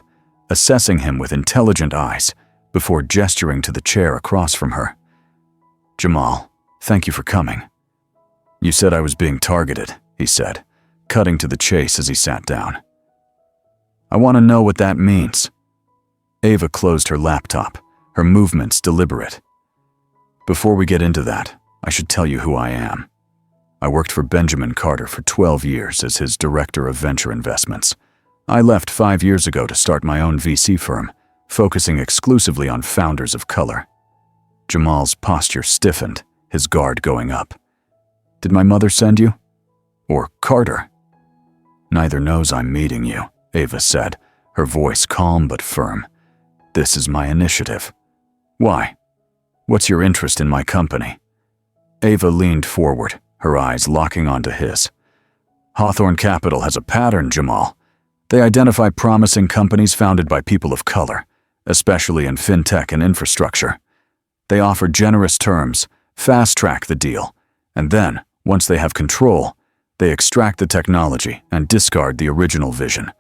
assessing him with intelligent eyes, before gesturing to the chair across from her. "Jamal, thank you for coming." "You said I was being targeted," he said, cutting to the chase as he sat down. "I want to know what that means." Ava closed her laptop, her movements deliberate. "Before we get into that, I should tell you who I am. I worked for Benjamin Carter for 12 years as his director of venture investments. I left 5 years ago to start my own VC firm, focusing exclusively on founders of color." Jamal's posture stiffened, his guard going up. "Did my mother send you? Or Carter?" "Neither knows I'm meeting you," Ava said, her voice calm but firm. "This is my initiative." "Why? What's your interest in my company?" Ava leaned forward, her eyes locking onto his. "Hawthorne Capital has a pattern, Jamal. They identify promising companies founded by people of color, especially in fintech and infrastructure. They offer generous terms, fast-track the deal, and then, once they have control, they extract the technology and discard the original vision,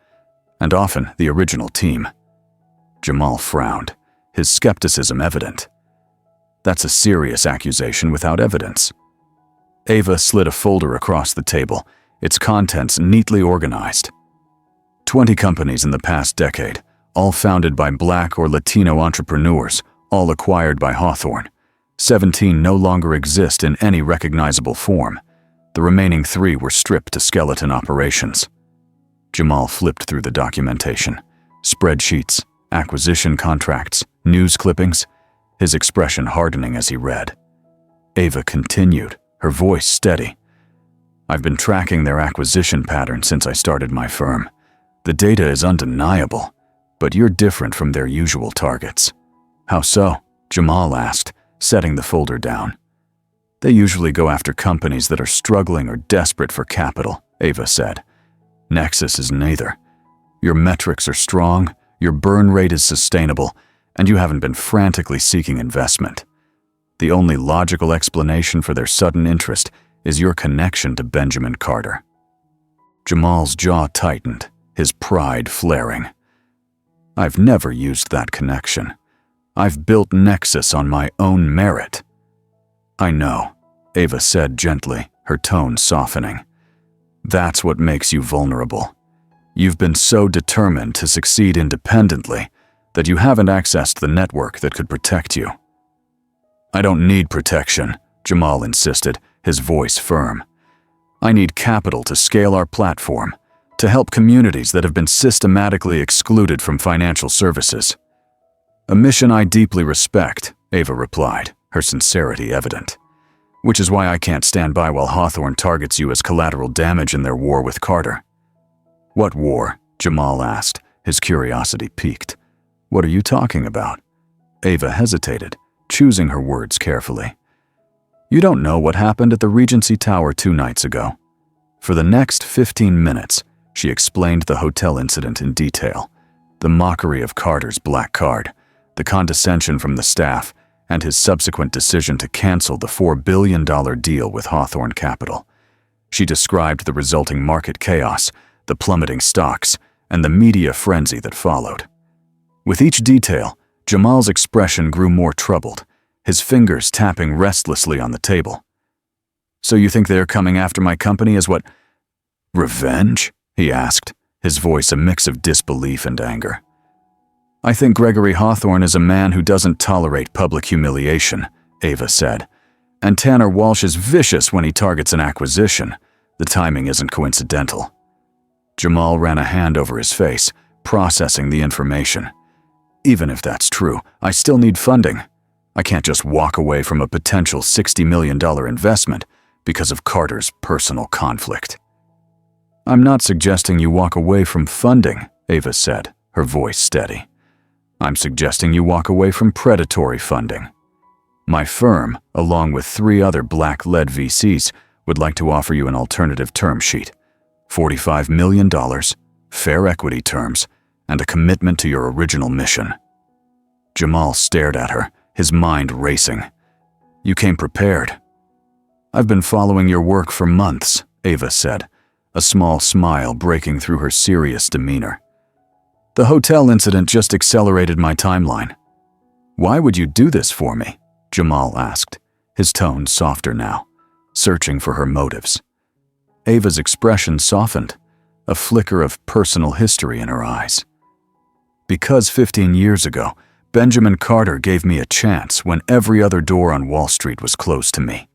and often the original team." Jamal frowned, his skepticism evident. That's a serious accusation without evidence. Ava slid a folder across the table, its contents neatly organized. 20 companies in the past decade, all founded by Black or Latino entrepreneurs, all acquired by Hawthorne. 17 no longer exist in any recognizable form. The remaining 3 were stripped to skeleton operations. Jamal flipped through the documentation. Spreadsheets, acquisition contracts, news clippings, his expression hardening as he read. Ava continued, her voice steady. I've been tracking their acquisition pattern since I started my firm. The data is undeniable, but you're different from their usual targets. How so? Jamal asked, setting the folder down. They usually go after companies that are struggling or desperate for capital, Ava said. Nexus is neither. Your metrics are strong, your burn rate is sustainable, and you haven't been frantically seeking investment. The only logical explanation for their sudden interest is your connection to Benjamin Carter. Jamal's jaw tightened, his pride flaring. I've never used that connection. I've built Nexus on my own merit. I know, Ava said gently, her tone softening. That's what makes you vulnerable. You've been so determined to succeed independently that you haven't accessed the network that could protect you. I don't need protection, Jamal insisted, his voice firm. I need capital to scale our platform, to help communities that have been systematically excluded from financial services. A mission I deeply respect, Ava replied, her sincerity evident. Which is why I can't stand by while Hawthorne targets you as collateral damage in their war with Carter. What war? Jamal asked, his curiosity piqued. What are you talking about? Ava hesitated, choosing her words carefully. You don't know what happened at the Regency Tower 2 nights ago. For the next 15 minutes, she explained the hotel incident in detail, the mockery of Carter's black card, the condescension from the staff, and his subsequent decision to cancel the $4 billion deal with Hawthorne Capital. She described the resulting market chaos, the plummeting stocks, and the media frenzy that followed. With each detail, Jamal's expression grew more troubled, his fingers tapping restlessly on the table. So you think they're coming after my company as what? Revenge? He asked, his voice a mix of disbelief and anger. I think Gregory Hawthorne is a man who doesn't tolerate public humiliation, Ava said. And Tanner Walsh is vicious when he targets an acquisition. The timing isn't coincidental. Jamal ran a hand over his face, processing the information. Even if that's true, I still need funding. I can't just walk away from a potential $60 million investment because of Carter's personal conflict. I'm not suggesting you walk away from funding, Ava said, her voice steady. I'm suggesting you walk away from predatory funding. My firm, along with 3 other black-led VCs, would like to offer you an alternative term sheet. $45 million, fair equity terms, and a commitment to your original mission. Jamal stared at her, his mind racing. You came prepared. I've been following your work for months, Ava said, a small smile breaking through her serious demeanor. The hotel incident just accelerated my timeline. Why would you do this for me? Jamal asked, his tone softer now, searching for her motives. Ava's expression softened, a flicker of personal history in her eyes. Because 15 years ago, Benjamin Carter gave me a chance when every other door on Wall Street was closed to me.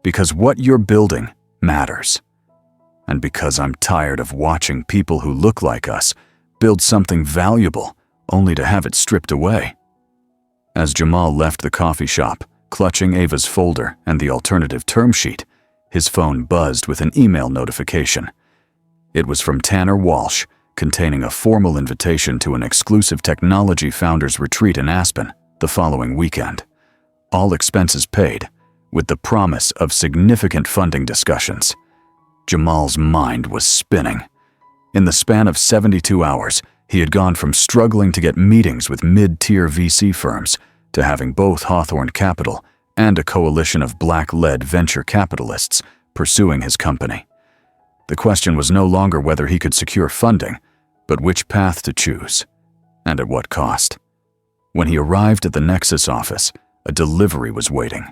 Because what you're building matters. And because I'm tired of watching people who look like us build something valuable only to have it stripped away. As Jamal left the coffee shop, clutching Ava's folder and the alternative term sheet, his phone buzzed with an email notification. It was from Tanner Walsh, containing a formal invitation to an exclusive technology founders retreat in Aspen the following weekend. All expenses paid, with the promise of significant funding discussions. Jamal's mind was spinning. In the span of 72 hours, he had gone from struggling to get meetings with mid-tier VC firms to having both Hawthorne Capital and a coalition of black-led venture capitalists pursuing his company. The question was no longer whether he could secure funding, but which path to choose, and at what cost. When he arrived at the Nexus office, a delivery was waiting.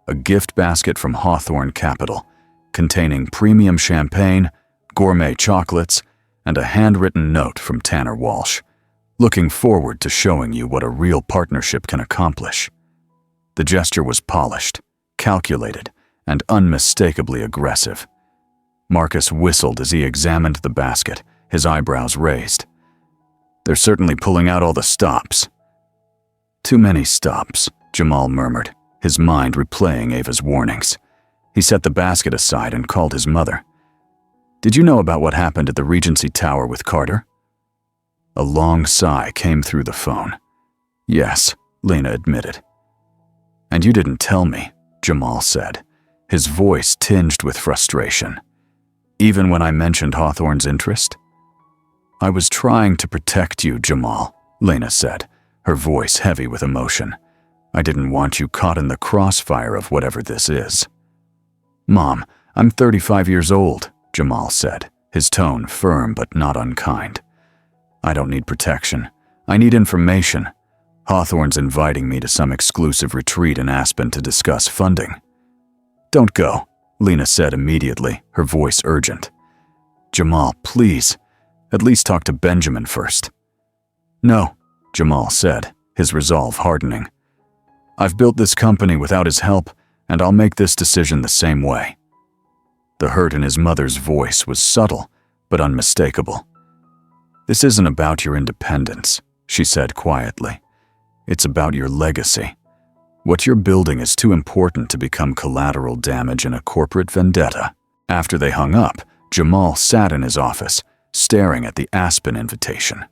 A gift basket from Hawthorne Capital, containing premium champagne, gourmet chocolates, and a handwritten note from Tanner Walsh, looking forward to showing you what a real partnership can accomplish. The gesture was polished, calculated, and unmistakably aggressive. Marcus whistled as he examined the basket, his eyebrows raised. "They're certainly pulling out all the stops." "Too many stops," Jamal murmured, his mind replaying Ava's warnings. He set the basket aside and called his mother. "Did you know about what happened at the Regency Tower with Carter?" A long sigh came through the phone. "Yes," Lena admitted. "And you didn't tell me," Jamal said, his voice tinged with frustration. "Even when I mentioned Hawthorne's interest?" "I was trying to protect you, Jamal," Lena said, her voice heavy with emotion. "I didn't want you caught in the crossfire of whatever this is." "Mom, I'm 35 years old," Jamal said, his tone firm but not unkind. "I don't need protection. I need information. Hawthorne's inviting me to some exclusive retreat in Aspen to discuss funding." "Don't go," Lena said immediately, her voice urgent. "Jamal, please, at least talk to Benjamin first." "No," Jamal said, his resolve hardening. "I've built this company without his help, and I'll make this decision the same way." The hurt in his mother's voice was subtle, but unmistakable. "This isn't about your independence," she said quietly. "It's about your legacy. What you're building is too important to become collateral damage in a corporate vendetta." After they hung up, Jamal sat in his office, staring at the Aspen invitation.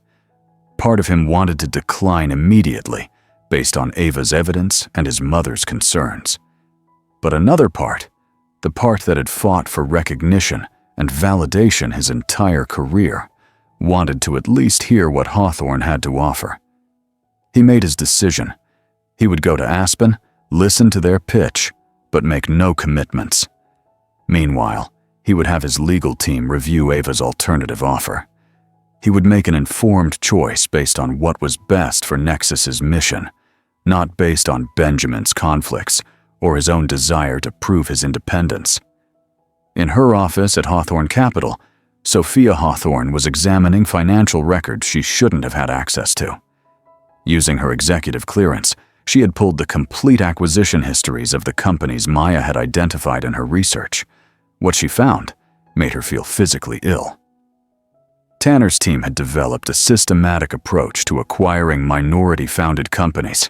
Part of him wanted to decline immediately, based on Ava's evidence and his mother's concerns. But another part, the part that had fought for recognition and validation his entire career, wanted to at least hear what Hawthorne had to offer. He made his decision. He would go to Aspen, listen to their pitch, but make no commitments. Meanwhile, he would have his legal team review Ava's alternative offer. He would make an informed choice based on what was best for Nexus's mission, not based on Benjamin's conflicts or his own desire to prove his independence. In her office at Hawthorne Capital, Sophia Hawthorne was examining financial records she shouldn't have had access to. Using her executive clearance, she had pulled the complete acquisition histories of the companies Maya had identified in her research. What she found made her feel physically ill. Tanner's team had developed a systematic approach to acquiring minority-founded companies.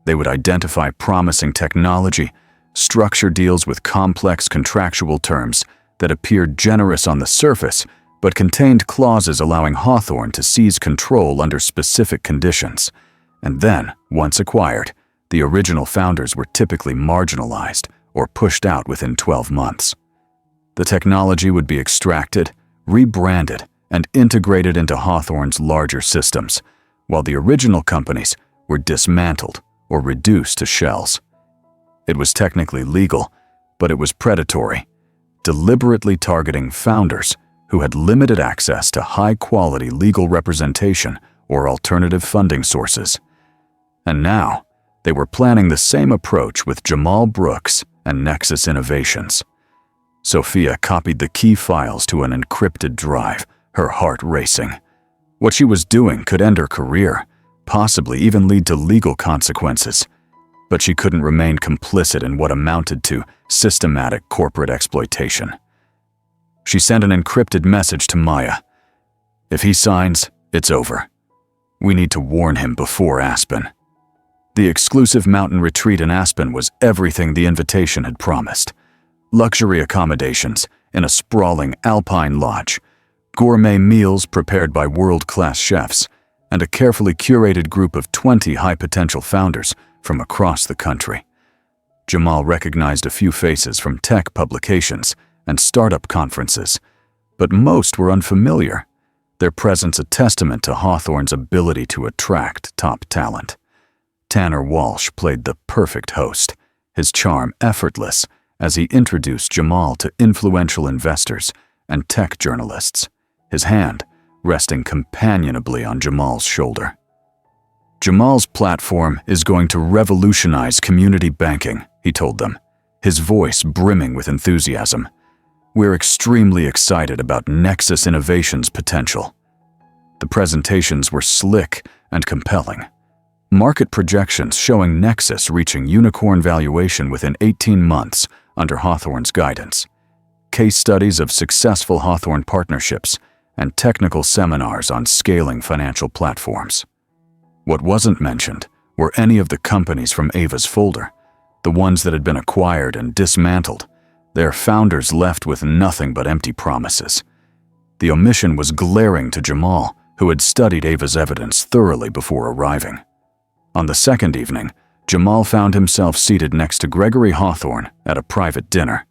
They would identify promising technology, structure deals with complex contractual terms that appeared generous on the surface but contained clauses allowing Hawthorne to seize control under specific conditions. And then, once acquired, the original founders were typically marginalized or pushed out within 12 months. The technology would be extracted, rebranded, and integrated into Hawthorne's larger systems, while the original companies were dismantled or reduced to shells. It was technically legal, but it was predatory, deliberately targeting founders who had limited access to high-quality legal representation or alternative funding sources. And now, they were planning the same approach with Jamal Brooks and Nexus Innovations. Sophia copied the key files to an encrypted drive, her heart racing. What she was doing could end her career, possibly even lead to legal consequences. But she couldn't remain complicit in what amounted to systematic corporate exploitation. She sent an encrypted message to Maya. "If he signs, it's over. We need to warn him before Aspen." The exclusive mountain retreat in Aspen was everything the invitation had promised. Luxury accommodations in a sprawling alpine lodge, gourmet meals prepared by world-class chefs, and a carefully curated group of 20 high-potential founders from across the country. Jamal recognized a few faces from tech publications and startup conferences, but most were unfamiliar, their presence a testament to Hawthorne's ability to attract top talent. Tanner Walsh played the perfect host, his charm effortless as he introduced Jamal to influential investors and tech journalists, his hand resting companionably on Jamal's shoulder. Jamal's platform is going to revolutionize community banking, he told them, his voice brimming with enthusiasm. We're extremely excited about Nexus Innovation's potential. The presentations were slick and compelling. Market projections showing Nexus reaching unicorn valuation within 18 months under Hawthorne's guidance. Case studies of successful Hawthorne partnerships and technical seminars on scaling financial platforms. What wasn't mentioned were any of the companies from Ava's folder, the ones that had been acquired and dismantled, their founders left with nothing but empty promises. The omission was glaring to Jamal, who had studied Ava's evidence thoroughly before arriving. On the second evening, Jamal found himself seated next to Gregory Hawthorne at a private dinner,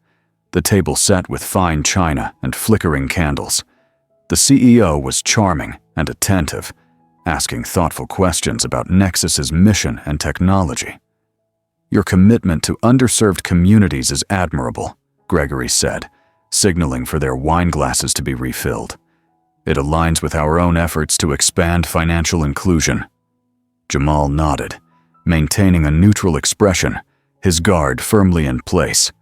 the table set with fine china and flickering candles. The CEO was charming and attentive, asking thoughtful questions about Nexus's mission and technology. Your commitment to underserved communities is admirable, Gregory said, signaling for their wine glasses to be refilled. It aligns with our own efforts to expand financial inclusion. Jamal nodded, maintaining a neutral expression, his guard firmly in place.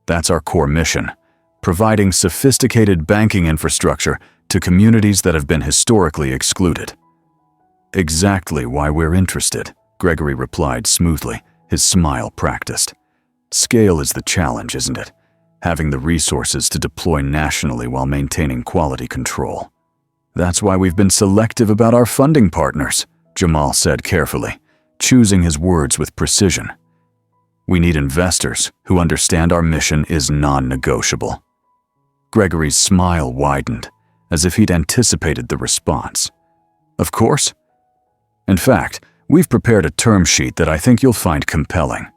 That's our core mission, providing sophisticated banking infrastructure to communities that have been historically excluded. Exactly why we're interested, Gregory replied smoothly, his smile practiced. Scale is the challenge, isn't it? Having the resources to deploy nationally while maintaining quality control. That's why we've been selective about our funding partners, Jamal said carefully, choosing his words with precision. We need investors who understand our mission is non-negotiable. Gregory's smile widened, as if he'd anticipated the response. Of course. In fact, we've prepared a term sheet that I think you'll find compelling.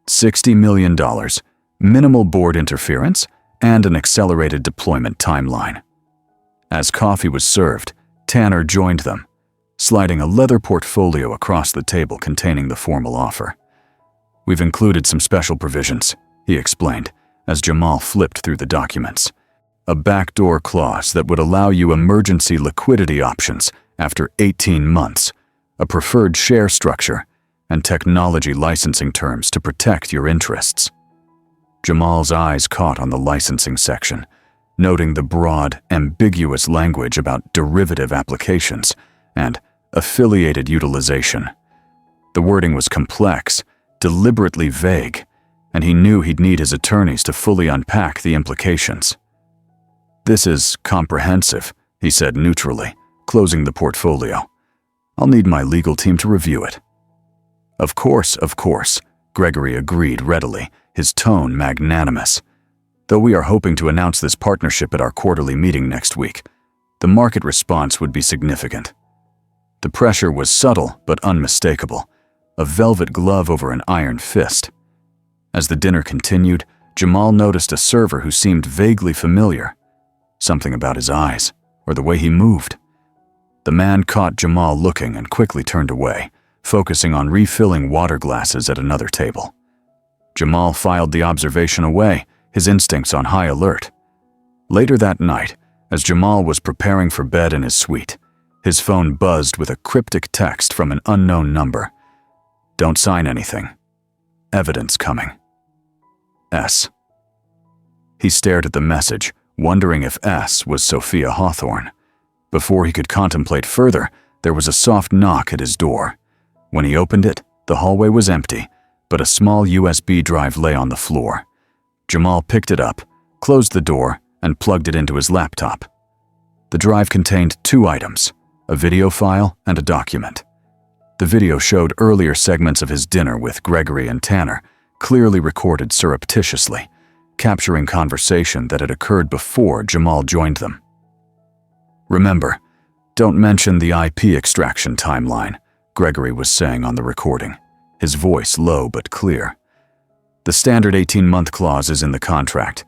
$60 million, minimal board interference, and an accelerated deployment timeline. As coffee was served, Tanner joined them, sliding a leather portfolio across the table containing the formal offer. We've included some special provisions, he explained, as Jamal flipped through the documents. A backdoor clause that would allow you emergency liquidity options after 18 months, a preferred share structure, and technology licensing terms to protect your interests. Jamal's eyes caught on the licensing section, noting the broad, ambiguous language about derivative applications and affiliated utilization. The wording was complex, deliberately vague, and he knew he'd need his attorneys to fully unpack the implications. This is comprehensive, he said neutrally, closing the portfolio. I'll need my legal team to review it. Of course, Gregory agreed readily, his tone magnanimous. Though we are hoping to announce this partnership at our quarterly meeting next week, the market response would be significant. The pressure was subtle but unmistakable, a velvet glove over an iron fist. As the dinner continued, Jamal noticed a server who seemed vaguely familiar. Something about his eyes, or the way he moved. The man caught Jamal looking and quickly turned away, focusing on refilling water glasses at another table. Jamal filed the observation away, his instincts on high alert. Later that night, as Jamal was preparing for bed in his suite, his phone buzzed with a cryptic text from an unknown number. Don't sign anything. Evidence coming. S. He stared at the message, wondering if S was Sophia Hawthorne. Before he could contemplate further, there was a soft knock at his door. When he opened it, the hallway was empty, but a small USB drive lay on the floor. Jamal picked it up, closed the door, and plugged it into his laptop. The drive contained 2 items, a video file and a document. The video showed earlier segments of his dinner with Gregory and Tanner, clearly recorded surreptitiously, capturing conversation that had occurred before Jamal joined them. Remember, don't mention the IP extraction timeline, Gregory was saying on the recording, his voice low but clear. The standard 18-month clause is in the contract,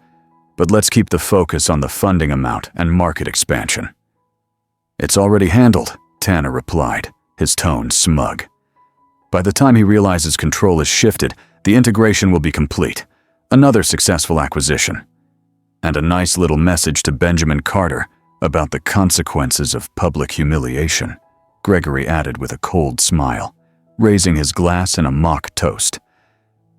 but let's keep the focus on the funding amount and market expansion. It's already handled, Tanner replied, his tone smug. By the time he realizes control is shifted, the integration will be complete. Another successful acquisition. And a nice little message to Benjamin Carter about the consequences of public humiliation, Gregory added with a cold smile, raising his glass in a mock toast.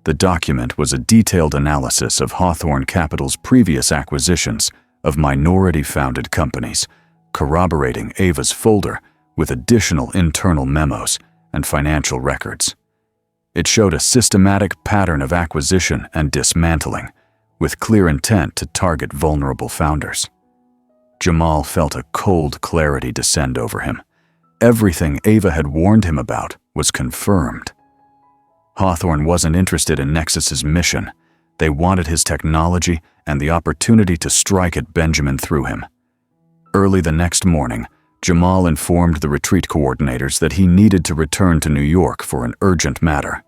The document was a detailed analysis of Hawthorne Capital's previous acquisitions of minority-founded companies, corroborating Ava's folder with additional internal memos and financial records. It showed a systematic pattern of acquisition and dismantling, with clear intent to target vulnerable founders. Jamal felt a cold clarity descend over him. Everything Ava had warned him about was confirmed. Hawthorne wasn't interested in Nexus's mission. They wanted his technology and the opportunity to strike at Benjamin through him. Early the next morning, Jamal informed the retreat coordinators that he needed to return to New York for an urgent matter.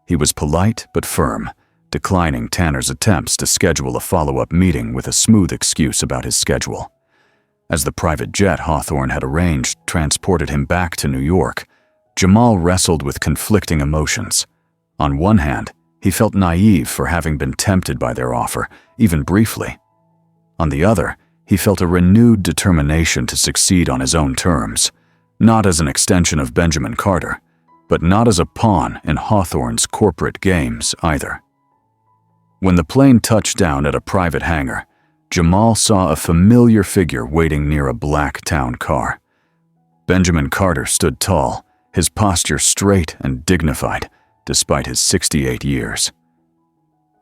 He was polite but firm, declining Tanner's attempts to schedule a follow-up meeting with a smooth excuse about his schedule. As the private jet Hawthorne had arranged transported him back to New York, Jamal wrestled with conflicting emotions. On one hand, he felt naive for having been tempted by their offer, even briefly. On the other, he felt a renewed determination to succeed on his own terms, not as an extension of Benjamin Carter, but not as a pawn in Hawthorne's corporate games either. When the plane touched down at a private hangar, Jamal saw a familiar figure waiting near a black town car. Benjamin Carter stood tall, his posture straight and dignified, despite his 68 years.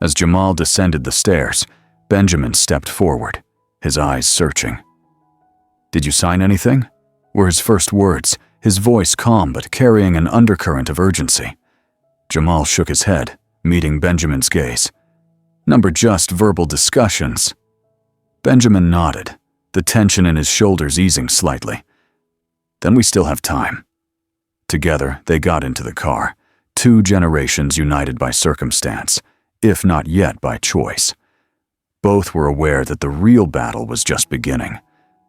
As Jamal descended the stairs, Benjamin stepped forward, his eyes searching. "Did you sign anything?" were his first words, his voice calm but carrying an undercurrent of urgency. Jamal shook his head, meeting Benjamin's gaze. "Number just verbal discussions." Benjamin nodded, the tension in his shoulders easing slightly. "Then we still have time." Together, they got into the car, two generations united by circumstance, if not yet by choice. Both were aware that the real battle was just beginning.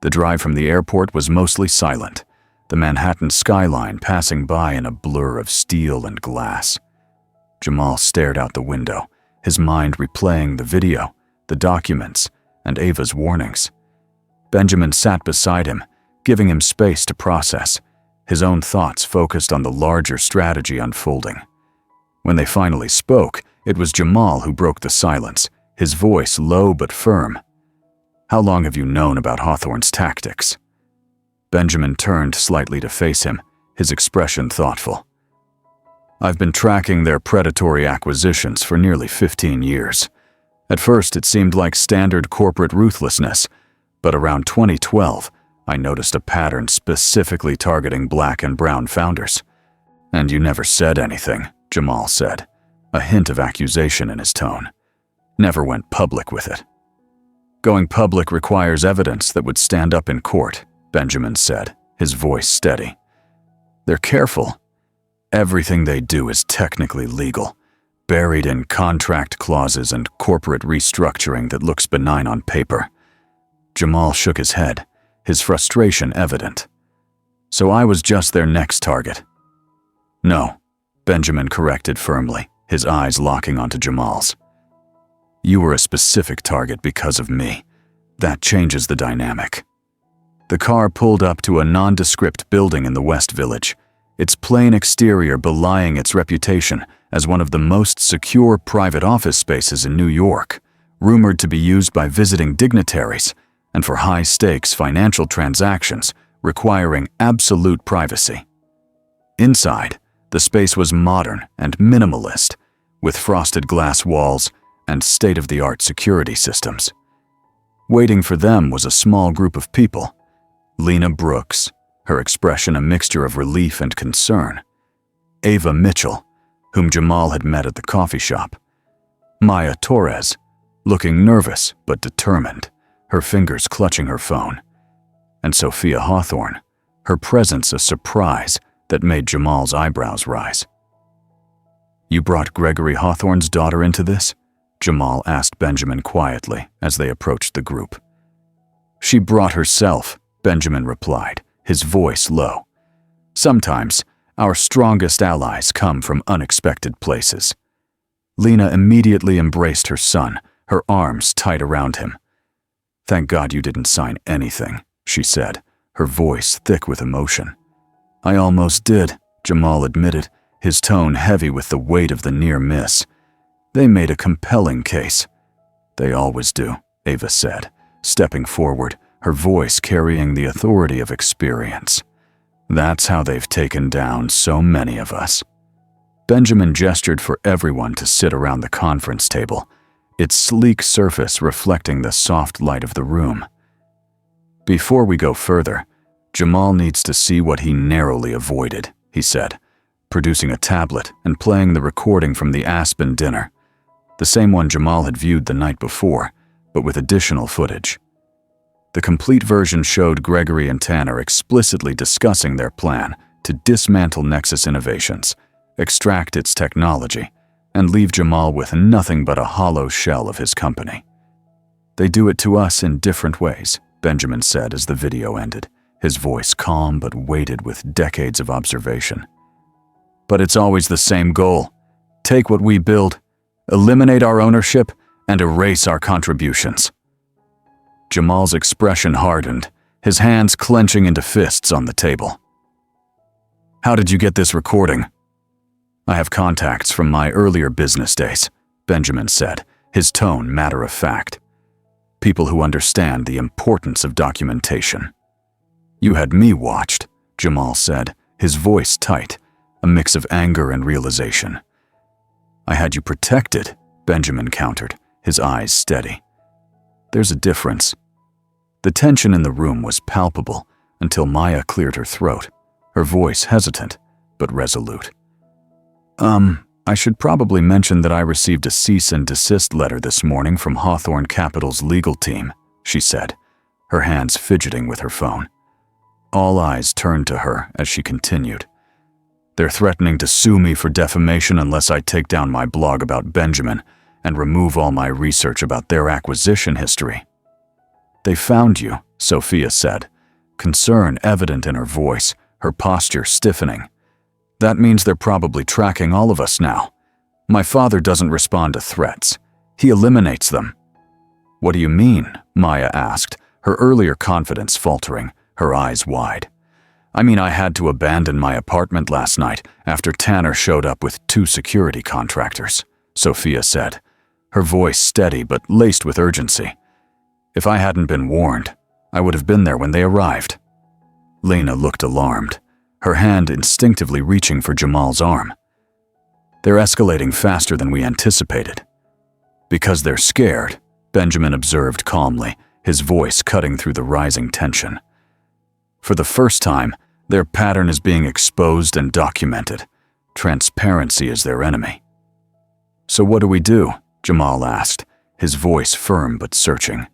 The drive from the airport was mostly silent, the Manhattan skyline passing by in a blur of steel and glass. Jamal stared out the window, his mind replaying the video, the documents, and Ava's warnings. Benjamin sat beside him, giving him space to process, his own thoughts focused on the larger strategy unfolding. When they finally spoke, it was Jamal who broke the silence, his voice low but firm. "How long have you known about Hawthorne's tactics?" Benjamin turned slightly to face him, his expression thoughtful. "I've been tracking their predatory acquisitions for nearly 15 years. At first, it seemed like standard corporate ruthlessness, but around 2012, I noticed a pattern specifically targeting black and brown founders. And you never said anything," Jamal said, a hint of accusation in his tone. "Never went public with it." "Going public requires evidence that would stand up in court," Benjamin said, his voice steady. "They're careful. Everything they do is technically legal, buried in contract clauses and corporate restructuring that looks benign on paper." Jamal shook his head, his frustration evident. "So I was just their next target." "No," Benjamin corrected firmly, his eyes locking onto Jamal's. "You were a specific target because of me. That changes the dynamic." The car pulled up to a nondescript building in the West Village, its plain exterior belying its reputation as one of the most secure private office spaces in New York, rumored to be used by visiting dignitaries and for high-stakes financial transactions requiring absolute privacy. Inside, the space was modern and minimalist, with frosted glass walls and state-of-the-art security systems. Waiting for them was a small group of people. Lena Brooks, her expression a mixture of relief and concern. Ava Mitchell, whom Jamal had met at the coffee shop. Maya Torres, looking nervous but determined, her fingers clutching her phone. And Sophia Hawthorne, her presence a surprise that made Jamal's eyebrows rise. "You brought Gregory Hawthorne's daughter into this?" Jamal asked Benjamin quietly as they approached the group. "She brought herself," Benjamin replied, his voice low. "Sometimes, our strongest allies come from unexpected places." Lena immediately embraced her son, her arms tight around him. "Thank God you didn't sign anything," she said, her voice thick with emotion. I almost did, Jamal admitted, his tone heavy with the weight of the near miss. They made a compelling case. They always do, Ava said, stepping forward, her voice carrying the authority of experience. That's how they've taken down so many of us. Benjamin gestured for everyone to sit around the conference table, its sleek surface reflecting the soft light of the room. Before we go further, Jamal needs to see what he narrowly avoided, he said, producing a tablet and playing the recording from the Aspen dinner, the same one Jamal had viewed the night before, but with additional footage. The complete version showed Gregory and Tanner explicitly discussing their plan to dismantle Nexus Innovations, extract its technology, and leave Jamal with nothing but a hollow shell of his company. They do it to us in different ways, Benjamin said as the video ended, his voice calm but weighted with decades of observation. But it's always the same goal. Take what we build, eliminate our ownership, and erase our contributions. Jamal's expression hardened, his hands clenching into fists on the table. How did you get this recording? I have contacts from my earlier business days, Benjamin said, his tone matter-of-fact. People who understand the importance of documentation. You had me watched, Jamal said, his voice tight, a mix of anger and realization. I had you protected, Benjamin countered, his eyes steady. There's a difference. The tension in the room was palpable until Maya cleared her throat, her voice hesitant but resolute. I should probably mention that I received a cease and desist letter this morning from Hawthorne Capital's legal team, she said, her hands fidgeting with her phone. All eyes turned to her as she continued. They're threatening to sue me for defamation unless I take down my blog about Benjamin and remove all my research about their acquisition history. They found you, Sophia said, concern evident in her voice, her posture stiffening. That means they're probably tracking all of us now. My father doesn't respond to threats. He eliminates them. What do you mean? Maya asked, her earlier confidence faltering, her eyes wide. I mean, I had to abandon my apartment last night after Tanner showed up with 2 security contractors, Sophia said, her voice steady but laced with urgency. If I hadn't been warned, I would have been there when they arrived. Lena looked alarmed, her hand instinctively reaching for Jamal's arm. They're escalating faster than we anticipated. Because they're scared, Benjamin observed calmly, his voice cutting through the rising tension. For the first time, their pattern is being exposed and documented. Transparency is their enemy. So what do we do? Jamal asked, his voice firm but searching.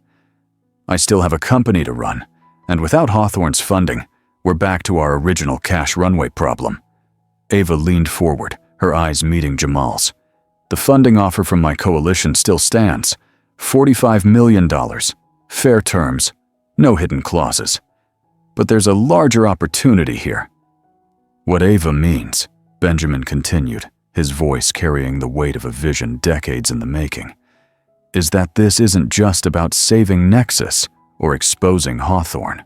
I still have a company to run, and without Hawthorne's funding, we're back to our original cash runway problem. Ava leaned forward, her eyes meeting Jamal's. The funding offer from my coalition still stands. $45 million. Fair terms. No hidden clauses. But there's a larger opportunity here. What Ava means, Benjamin continued, his voice carrying the weight of a vision decades in the making, is that this isn't just about saving Nexus or exposing Hawthorne.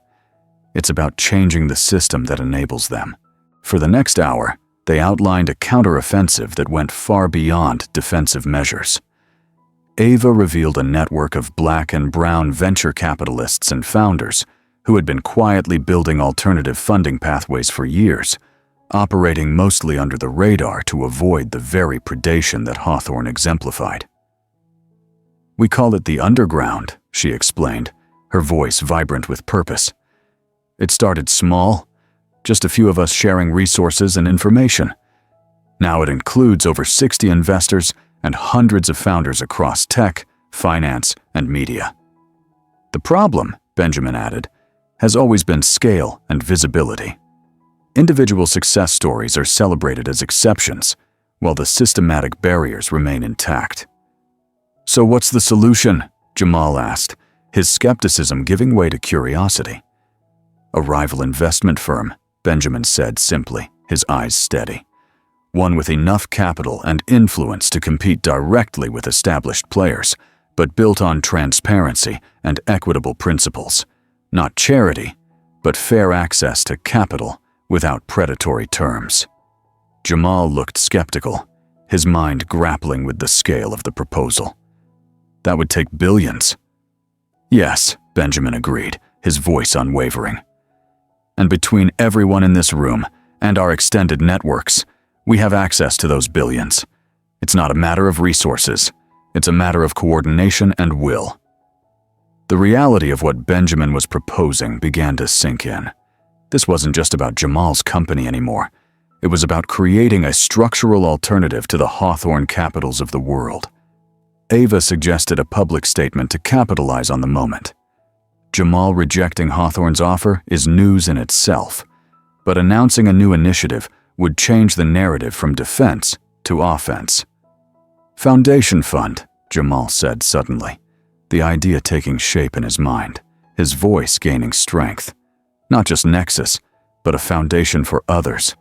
It's about changing the system that enables them. For the next hour, they outlined a counteroffensive that went far beyond defensive measures. Ava revealed a network of black and brown venture capitalists and founders who had been quietly building alternative funding pathways for years, operating mostly under the radar to avoid the very predation that Hawthorne exemplified. We call it the underground, she explained, her voice vibrant with purpose. It started small, just a few of us sharing resources and information. Now it includes over 60 investors and hundreds of founders across tech, finance, and media. The problem, Benjamin added, has always been scale and visibility. Individual success stories are celebrated as exceptions, while the systematic barriers remain intact. So what's the solution? Jamal asked, his skepticism giving way to curiosity. A rival investment firm, Benjamin said simply, his eyes steady. One with enough capital and influence to compete directly with established players, but built on transparency and equitable principles. Not charity, but fair access to capital without predatory terms. Jamal looked skeptical, his mind grappling with the scale of the proposal. That would take billions. Yes, Benjamin agreed, his voice unwavering. And between everyone in this room and our extended networks, we have access to those billions. It's not a matter of resources. It's a matter of coordination and will. The reality of what Benjamin was proposing began to sink in. This wasn't just about Jamal's company anymore. It was about creating a structural alternative to the Hawthorne Capitals of the world. Ava suggested a public statement to capitalize on the moment. Jamal rejecting Hawthorne's offer is news in itself, but announcing a new initiative would change the narrative from defense to offense. Foundation Fund, Jamal said suddenly, the idea taking shape in his mind, his voice gaining strength. Not just Nexus, but a foundation for others,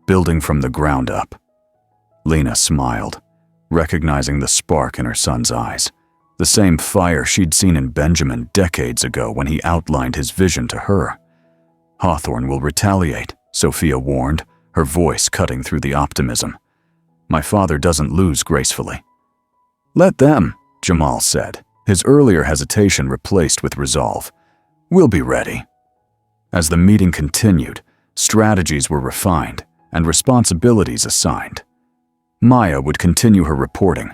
building from the ground up. Lena smiled, recognizing the spark in her son's eyes, the same fire she'd seen in Benjamin decades ago when he outlined his vision to her. Hawthorne will retaliate, Sophia warned, her voice cutting through the optimism. My father doesn't lose gracefully. Let them, Jamal said, his earlier hesitation replaced with resolve. We'll be ready. As the meeting continued, strategies were refined and responsibilities assigned. Maya would continue her reporting,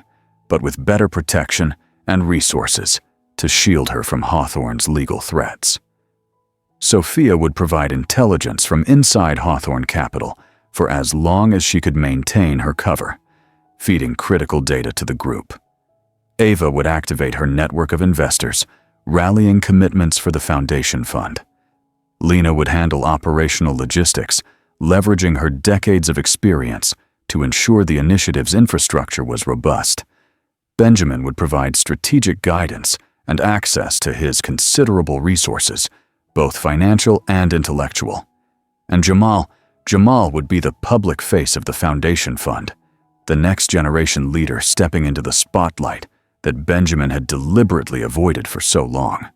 but with better protection and resources to shield her from Hawthorne's legal threats. Sophia would provide intelligence from inside Hawthorne Capital for as long as she could maintain her cover, feeding critical data to the group. Ava would activate her network of investors, rallying commitments for the Foundation Fund. Lena would handle operational logistics, leveraging her decades of experience to ensure the initiative's infrastructure was robust. Benjamin would provide strategic guidance and access to his considerable resources, both financial and intellectual. And Jamal would be the public face of the Foundation Fund, the next generation leader stepping into the spotlight that Benjamin had deliberately avoided for so long.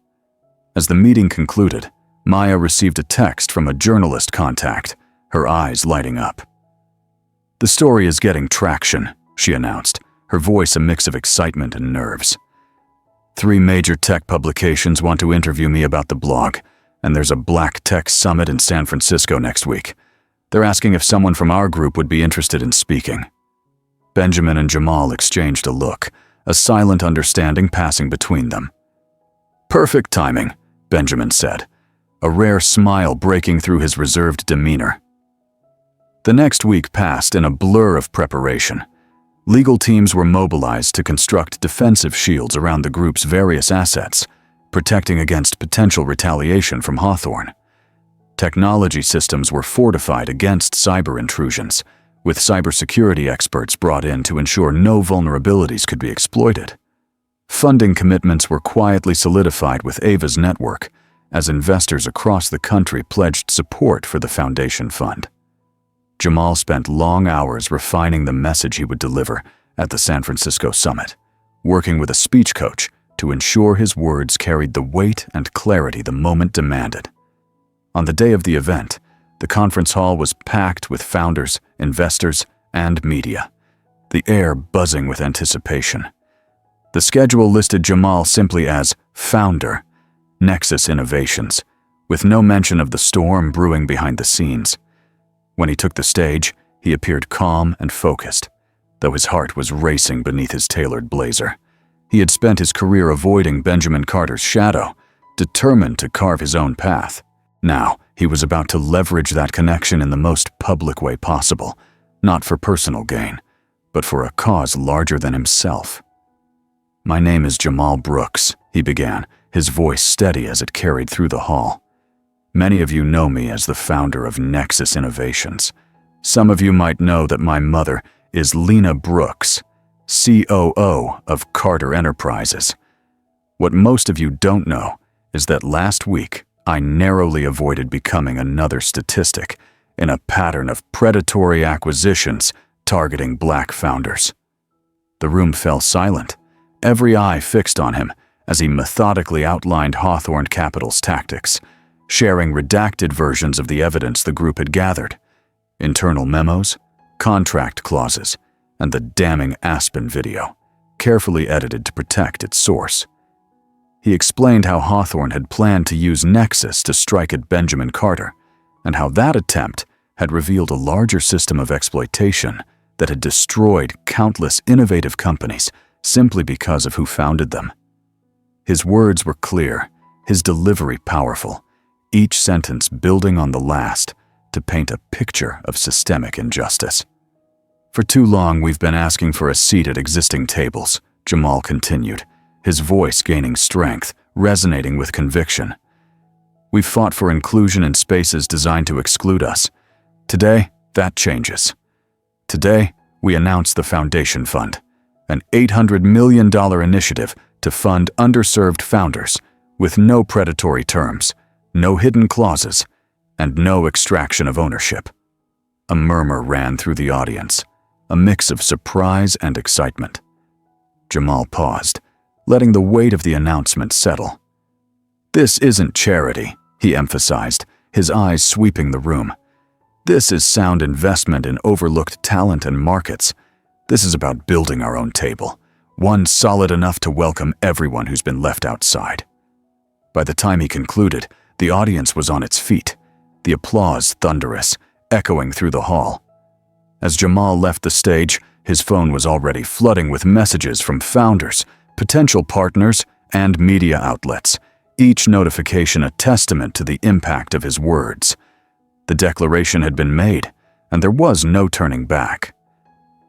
As the meeting concluded, Maya received a text from a journalist contact, her eyes lighting up. The story is getting traction, she announced, her voice a mix of excitement and nerves. 3 major tech publications want to interview me about the blog, and there's a Black Tech Summit in San Francisco next week. They're asking if someone from our group would be interested in speaking. Benjamin and Jamal exchanged a look, a silent understanding passing between them. Perfect timing, Benjamin said, a rare smile breaking through his reserved demeanor. The next week passed in a blur of preparation. Legal teams were mobilized to construct defensive shields around the group's various assets, protecting against potential retaliation from Hawthorne. Technology systems were fortified against cyber intrusions, with cybersecurity experts brought in to ensure no vulnerabilities could be exploited. Funding commitments were quietly solidified with Ava's network, as investors across the country pledged support for the Foundation Fund. Jamal spent long hours refining the message he would deliver at the San Francisco Summit, working with a speech coach to ensure his words carried the weight and clarity the moment demanded. On the day of the event, the conference hall was packed with founders, investors, and media, the air buzzing with anticipation. The schedule listed Jamal simply as founder, Nexus Innovations, with no mention of the storm brewing behind the scenes. When he took the stage, he appeared calm and focused, though his heart was racing beneath his tailored blazer. He had spent his career avoiding Benjamin Carter's shadow, determined to carve his own path. Now, he was about to leverage that connection in the most public way possible, not for personal gain, but for a cause larger than himself. My name is Jamal Brooks, he began, his voice steady as it carried through the hall. Many of you know me as the founder of Nexus Innovations. Some of you might know that my mother is Lena Brooks, COO of Carter Enterprises. What most of you don't know is that last week I narrowly avoided becoming another statistic in a pattern of predatory acquisitions targeting Black founders. The room fell silent, every eye fixed on him as he methodically outlined Hawthorne Capital's tactics, sharing redacted versions of the evidence the group had gathered: internal memos, contract clauses, and the damning Aspen video, carefully edited to protect its source. He explained how Hawthorne had planned to use Nexus to strike at Benjamin Carter, and how that attempt had revealed a larger system of exploitation that had destroyed countless innovative companies simply because of who founded them. His words were clear, his delivery powerful, each sentence building on the last to paint a picture of systemic injustice. "For too long, we've been asking for a seat at existing tables," Jamal continued, his voice gaining strength, resonating with conviction. "We've fought for inclusion in spaces designed to exclude us. Today, that changes. Today, we announce the Foundation Fund, an $800 million initiative to fund underserved founders with no predatory terms, no hidden clauses, and no extraction of ownership." A murmur ran through the audience, a mix of surprise and excitement. Jamal paused, letting the weight of the announcement settle. "This isn't charity," he emphasized, his eyes sweeping the room. "This is sound investment in overlooked talent and markets. This is about building our own table, one solid enough to welcome everyone who's been left outside." By the time he concluded, the audience was on its feet, the applause thunderous, echoing through the hall. As Jamal left the stage, his phone was already flooding with messages from founders, potential partners, and media outlets, each notification a testament to the impact of his words. The declaration had been made, and there was no turning back.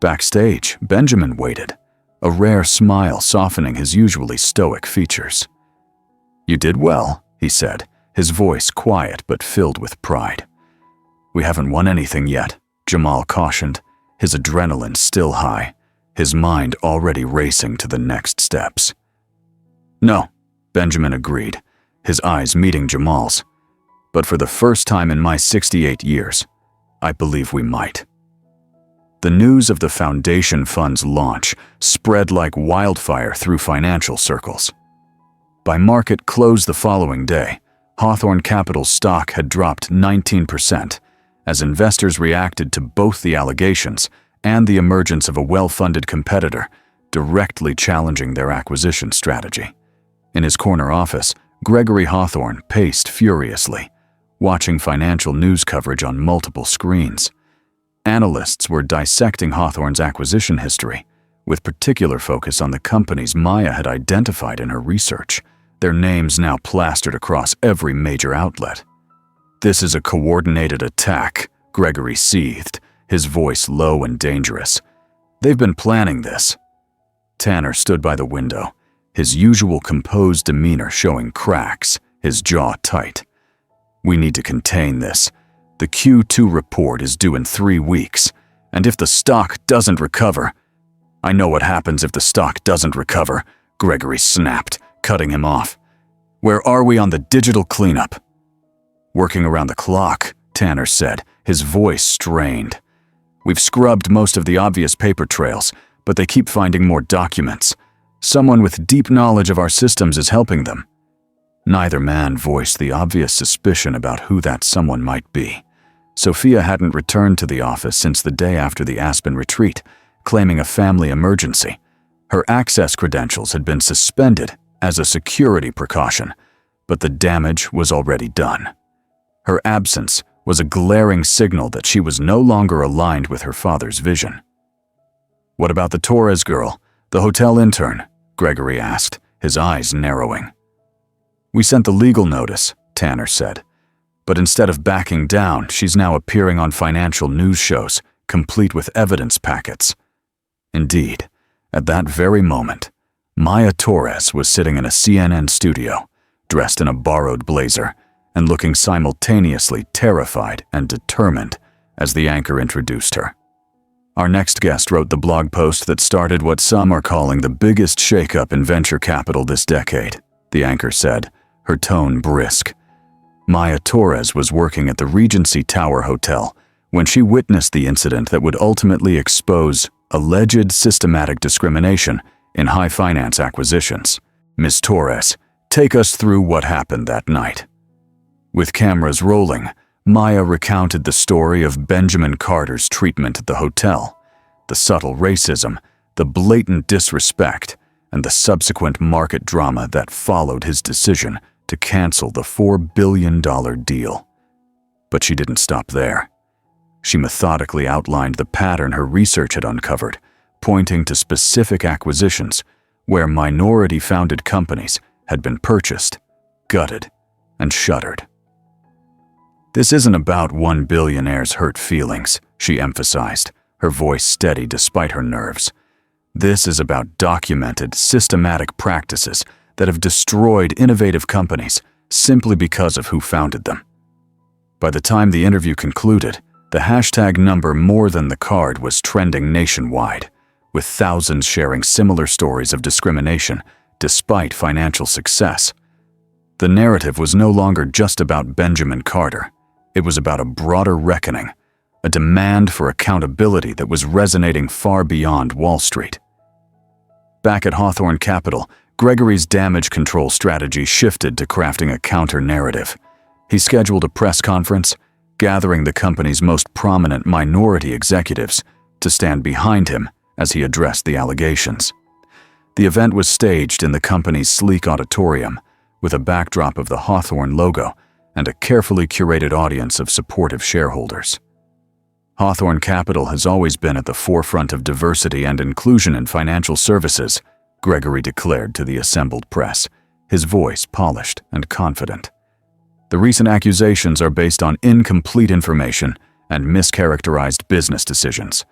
Backstage, Benjamin waited, a rare smile softening his usually stoic features. "You did well," he said, his voice quiet but filled with pride. "We haven't won anything yet," Jamal cautioned, his adrenaline still high, his mind already racing to the next steps. "No," Benjamin agreed, his eyes meeting Jamal's. "But for the first time in my 68 years, I believe we might." The news of the Foundation Fund's launch spread like wildfire through financial circles. By market close the following day, Hawthorne Capital's stock had dropped 19%, as investors reacted to both the allegations and the emergence of a well-funded competitor, directly challenging their acquisition strategy. In his corner office, Gregory Hawthorne paced furiously, watching financial news coverage on multiple screens. Analysts were dissecting Hawthorne's acquisition history, with particular focus on the companies Maya had identified in her research, their names now plastered across every major outlet. "This is a coordinated attack," Gregory seethed, his voice low and dangerous. "They've been planning this." Tanner stood by the window, his usual composed demeanor showing cracks, his jaw tight. "We need to contain this. The Q2 report is due in 3 weeks, and if the stock doesn't recover—" "I know what happens if the stock doesn't recover," Gregory snapped, cutting him off. "Where are we on the digital cleanup?" "Working around the clock," Tanner said, his voice strained. "We've scrubbed most of the obvious paper trails, but they keep finding more documents. Someone with deep knowledge of our systems is helping them." Neither man voiced the obvious suspicion about who that someone might be. Sophia hadn't returned to the office since the day after the Aspen retreat, claiming a family emergency. Her access credentials had been suspended as a security precaution, but the damage was already done. Her absence was a glaring signal that she was no longer aligned with her father's vision. "What about the Torres girl, the hotel intern?" Gregory asked, his eyes narrowing. "We sent the legal notice," Tanner said. "But instead of backing down, she's now appearing on financial news shows, complete with evidence packets." Indeed, at that very moment, Maya Torres was sitting in a CNN studio, dressed in a borrowed blazer, and looking simultaneously terrified and determined as the anchor introduced her. "Our next guest wrote the blog post that started what some are calling the biggest shakeup in venture capital this decade," the anchor said, her tone brisk. Maya Torres was working at the Regency Tower Hotel when she witnessed the incident that would ultimately expose alleged systematic discrimination in high finance acquisitions. "Ms. Torres, take us through what happened that night." With cameras rolling, Maya recounted the story of Benjamin Carter's treatment at the hotel, the subtle racism, the blatant disrespect, and the subsequent market drama that followed his decision to cancel the $4 billion deal. But she didn't stop there. She methodically outlined the pattern her research had uncovered, pointing to specific acquisitions where minority-founded companies had been purchased, gutted, and shuttered. "This isn't about one billionaire's hurt feelings," she emphasized, her voice steady despite her nerves. "This is about documented, systematic practices that have destroyed innovative companies simply because of who founded them." By the time the interview concluded, the hashtag number more than the card was trending nationwide, with thousands sharing similar stories of discrimination despite financial success. The narrative was no longer just about Benjamin Carter. It was about a broader reckoning, a demand for accountability that was resonating far beyond Wall Street. Back at Hawthorne Capital, Gregory's damage control strategy shifted to crafting a counter-narrative. He scheduled a press conference, gathering the company's most prominent minority executives to stand behind him as he addressed the allegations. The event was staged in the company's sleek auditorium, with a backdrop of the Hawthorne logo and a carefully curated audience of supportive shareholders. Hawthorne Capital has always been at the forefront of diversity and inclusion in financial services, Gregory declared to the assembled press, his voice polished and confident. "The recent accusations are based on incomplete information and mischaracterized business decisions.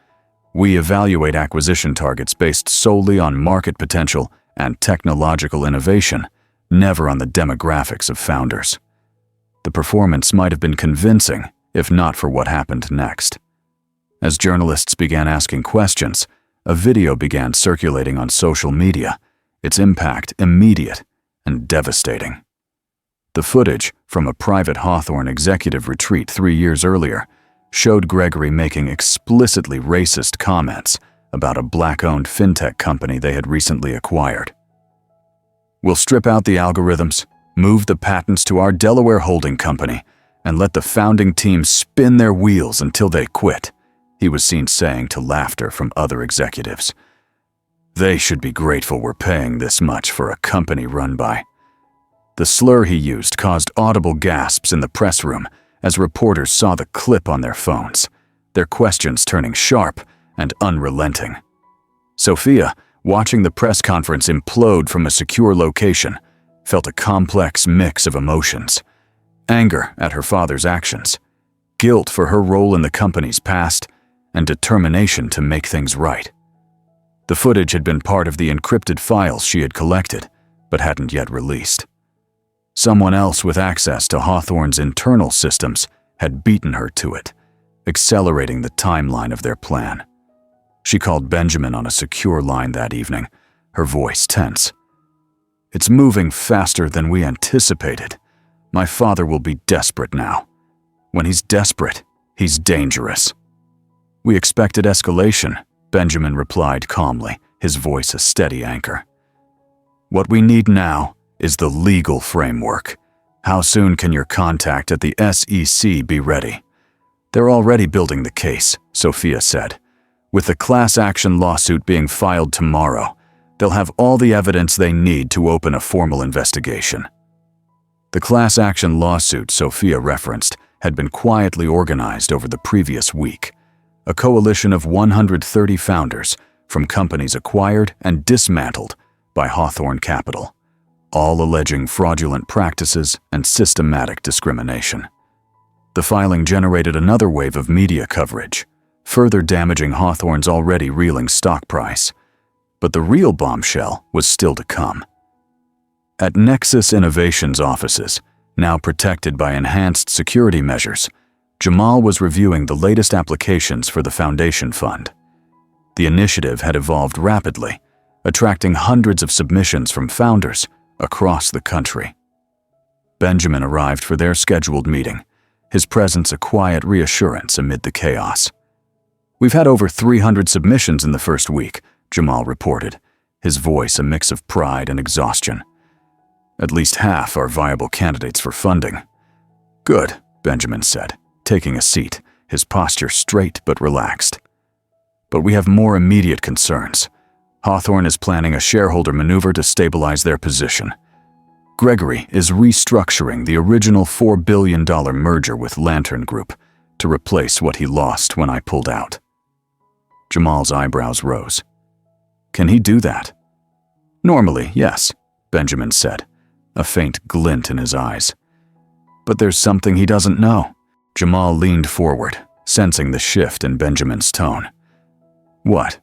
We evaluate acquisition targets based solely on market potential and technological innovation, never on the demographics of founders." The performance might have been convincing, if not for what happened next. As journalists began asking questions, a video began circulating on social media, its impact immediate and devastating. The footage from a private Hawthorne executive retreat 3 years earlier showed Gregory making explicitly racist comments about a black-owned fintech company they had recently acquired. "We'll strip out the algorithms, move the patents to our Delaware holding company, and let the founding team spin their wheels until they quit," he was seen saying to laughter from other executives. "They should be grateful we're paying this much for a company run by." The slur he used caused audible gasps in the press room as reporters saw the clip on their phones, their questions turning sharp and unrelenting. Sophia, watching the press conference implode from a secure location, felt a complex mix of emotions: anger at her father's actions, guilt for her role in the company's past, and determination to make things right. The footage had been part of the encrypted files she had collected, but hadn't yet released. Someone else with access to Hawthorne's internal systems had beaten her to it, accelerating the timeline of their plan. She called Benjamin on a secure line that evening, her voice tense. "It's moving faster than we anticipated. My father will be desperate now. When he's desperate, he's dangerous." "We expected escalation," Benjamin replied calmly, his voice a steady anchor. "What we need now is the legal framework. How soon can your contact at the SEC be ready?" "They're already building the case," Sophia said. "With the class action lawsuit being filed tomorrow, they'll have all the evidence they need to open a formal investigation." The class action lawsuit Sophia referenced had been quietly organized over the previous week, a coalition of 130 founders from companies acquired and dismantled by Hawthorne Capital, all alleging fraudulent practices and systematic discrimination. The filing generated another wave of media coverage, further damaging Hawthorne's already reeling stock price. But the real bombshell was still to come. At Nexus Innovations offices, now protected by enhanced security measures, Jamal was reviewing the latest applications for the foundation fund. The initiative had evolved rapidly, attracting hundreds of submissions from founders across the country. Benjamin arrived for their scheduled meeting, his presence a quiet reassurance amid the chaos. "We've had over 300 submissions in the first week," Jamal reported, his voice a mix of pride and exhaustion. "At least half are viable candidates for funding." Good, Benjamin said, taking a seat, his posture straight but relaxed. But we have more immediate concerns. Hawthorne is planning a shareholder maneuver to stabilize their position. Gregory is restructuring the original $4 billion merger with Lantern Group to replace what he lost when I pulled out. Jamal's eyebrows rose. Can he do that? Normally, yes, Benjamin said, a faint glint in his eyes. But there's something he doesn't know. Jamal leaned forward, sensing the shift in Benjamin's tone. What?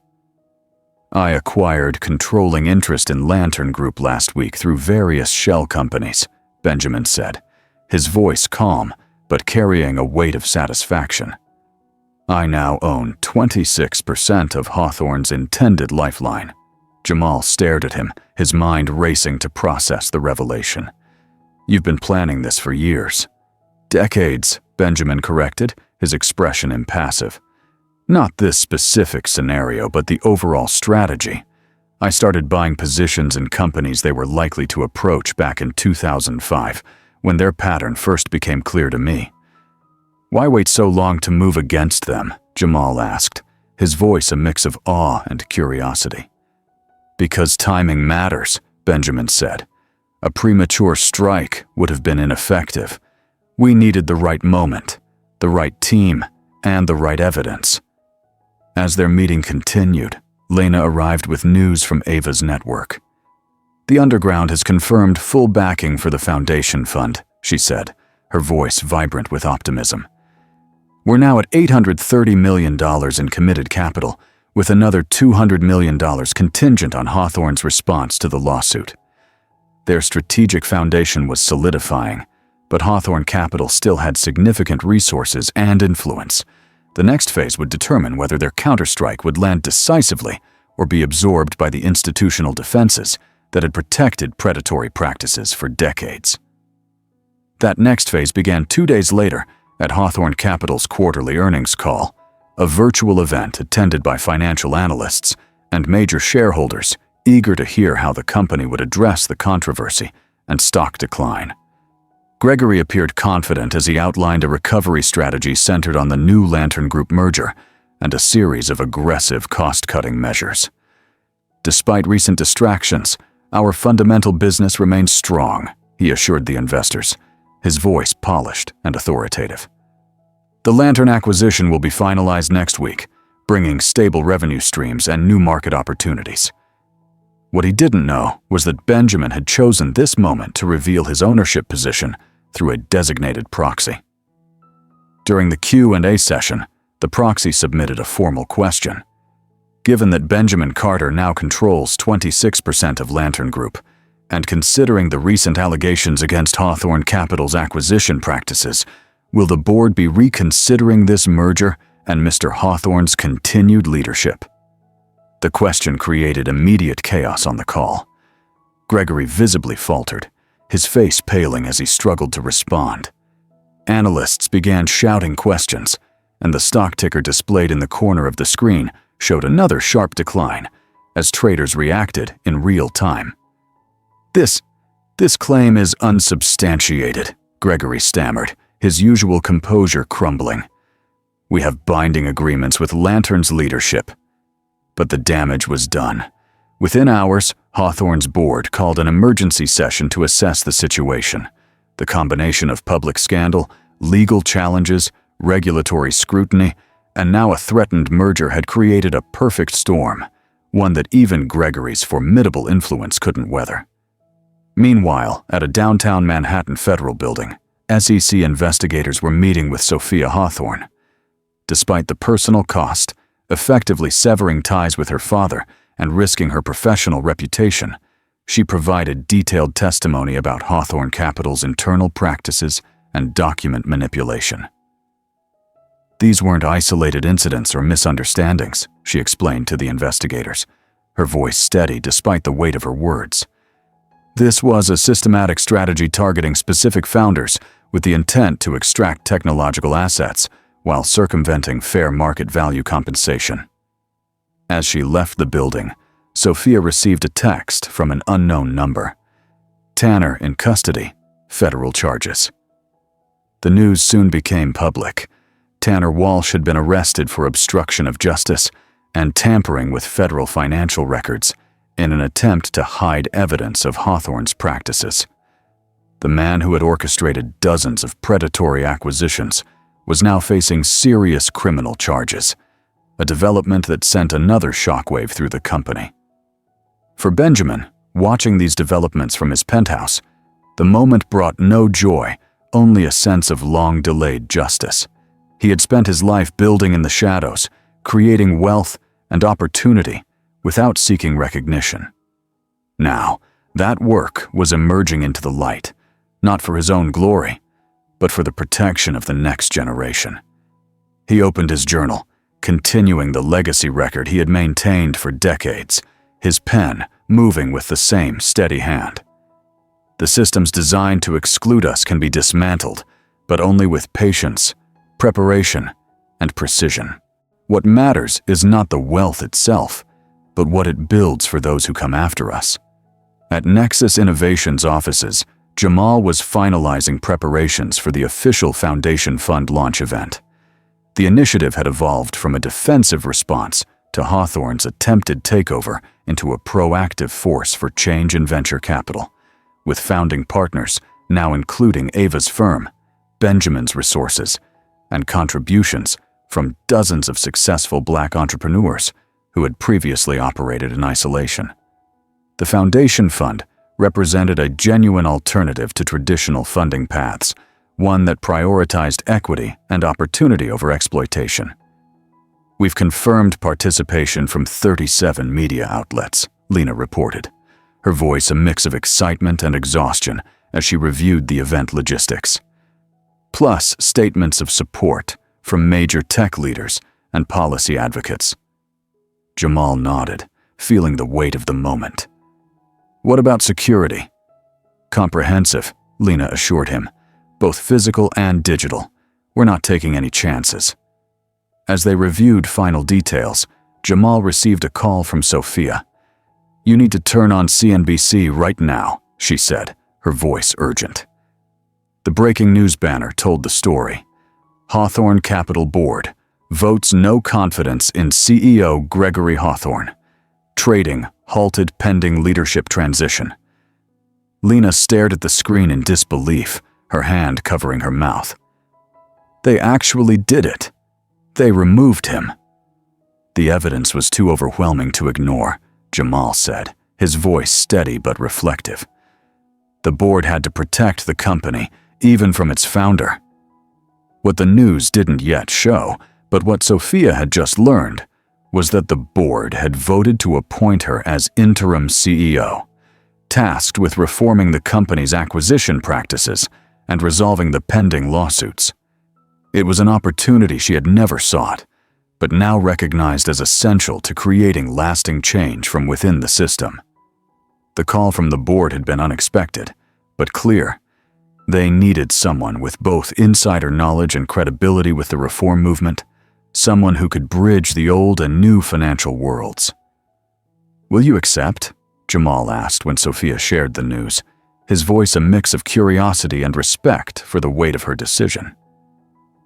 I acquired controlling interest in Lantern Group last week through various shell companies, Benjamin said, his voice calm but carrying a weight of satisfaction. I now own 26% of Hawthorne's intended lifeline. Jamal stared at him, his mind racing to process the revelation. You've been planning this for years. Decades, Benjamin corrected, his expression impassive. Not this specific scenario, but the overall strategy. I started buying positions in companies they were likely to approach back in 2005, when their pattern first became clear to me. Why wait so long to move against them? Jamal asked, his voice a mix of awe and curiosity. Because timing matters, Benjamin said. A premature strike would have been ineffective. We needed the right moment, the right team, and the right evidence. As their meeting continued, Lena arrived with news from Ava's network. The Underground has confirmed full backing for the foundation fund, she said, her voice vibrant with optimism. We're now at $830 million in committed capital, with another $200 million contingent on Hawthorne's response to the lawsuit. Their strategic foundation was solidifying, but Hawthorne Capital still had significant resources and influence. The next phase would determine whether their counterstrike would land decisively or be absorbed by the institutional defenses that had protected predatory practices for decades. That next phase began 2 days later at Hawthorne Capital's quarterly earnings call, a virtual event attended by financial analysts and major shareholders eager to hear how the company would address the controversy and stock decline. Gregory appeared confident as he outlined a recovery strategy centered on the new Lantern Group merger and a series of aggressive cost-cutting measures. Despite recent distractions, our fundamental business remains strong, he assured the investors, his voice polished and authoritative. The Lantern acquisition will be finalized next week, bringing stable revenue streams and new market opportunities. What he didn't know was that Benjamin had chosen this moment to reveal his ownership position through a designated proxy. During the Q&A session, the proxy submitted a formal question. Given that Benjamin Carter now controls 26% of Lantern Group, and considering the recent allegations against Hawthorne Capital's acquisition practices, will the board be reconsidering this merger and Mr. Hawthorne's continued leadership? The question created immediate chaos on the call. Gregory visibly faltered, his face paling as he struggled to respond. Analysts began shouting questions, and the stock ticker displayed in the corner of the screen showed another sharp decline as traders reacted in real time. This claim is unsubstantiated, Gregory stammered, his usual composure crumbling. We have binding agreements with Lantern's leadership. But the damage was done. Within hours, Hawthorne's board called an emergency session to assess the situation. The combination of public scandal, legal challenges, regulatory scrutiny, and now a threatened merger had created a perfect storm, one that even Gregory's formidable influence couldn't weather. Meanwhile, at a downtown Manhattan federal building, SEC investigators were meeting with Sophia Hawthorne. Despite the personal cost, effectively severing ties with her father and risking her professional reputation, she provided detailed testimony about Hawthorne Capital's internal practices and document manipulation. These weren't isolated incidents or misunderstandings, she explained to the investigators, her voice steady despite the weight of her words. This was a systematic strategy targeting specific founders with the intent to extract technological assets while circumventing fair market value compensation. As she left the building, Sophia received a text from an unknown number. Tanner in custody, federal charges. The news soon became public. Tanner Walsh had been arrested for obstruction of justice and tampering with federal financial records in an attempt to hide evidence of Hawthorne's practices. The man who had orchestrated dozens of predatory acquisitions was now facing serious criminal charges, a development that sent another shockwave through the company. For Benjamin, watching these developments from his penthouse, the moment brought no joy, only a sense of long-delayed justice. He had spent his life building in the shadows, creating wealth and opportunity without seeking recognition. Now, that work was emerging into the light, not for his own glory, but for the protection of the next generation. He opened his journal, continuing the legacy record he had maintained for decades, his pen moving with the same steady hand. The systems designed to exclude us can be dismantled, but only with patience, preparation, and precision. What matters is not the wealth itself, but what it builds for those who come after us. At Nexus Innovations offices, Jamal was finalizing preparations for the official Foundation Fund launch event. The initiative had evolved from a defensive response to Hawthorne's attempted takeover into a proactive force for change in venture capital, with founding partners now including Ava's firm, Benjamin's resources, and contributions from dozens of successful Black entrepreneurs who had previously operated in isolation. The Foundation Fund represented a genuine alternative to traditional funding paths, one that prioritized equity and opportunity over exploitation. We've confirmed participation from 37 media outlets, Lena reported, her voice a mix of excitement and exhaustion as she reviewed the event logistics. Plus statements of support from major tech leaders and policy advocates. Jamal nodded, feeling the weight of the moment. What about security? Comprehensive, Lena assured him, both physical and digital. We're not taking any chances. As they reviewed final details, Jamal received a call from Sophia. You need to turn on CNBC right now, she said, her voice urgent. The breaking news banner told the story. Hawthorne Capital Board votes no confidence in CEO Gregory Hawthorne. Trading halted pending leadership transition. Lena stared at the screen in disbelief, her hand covering her mouth. They actually did it. They removed him. The evidence was too overwhelming to ignore, Jamal said, his voice steady but reflective. The board had to protect the company, even from its founder. What the news didn't yet show, but what Sophia had just learned, was that the board had voted to appoint her as interim CEO, tasked with reforming the company's acquisition practices and resolving the pending lawsuits. It was an opportunity she had never sought, but now recognized as essential to creating lasting change from within the system. The call from the board had been unexpected, but clear. They needed someone with both insider knowledge and credibility with the reform movement, someone who could bridge the old and new financial worlds. Will you accept? Jamal asked when Sophia shared the news, his voice a mix of curiosity and respect for the weight of her decision.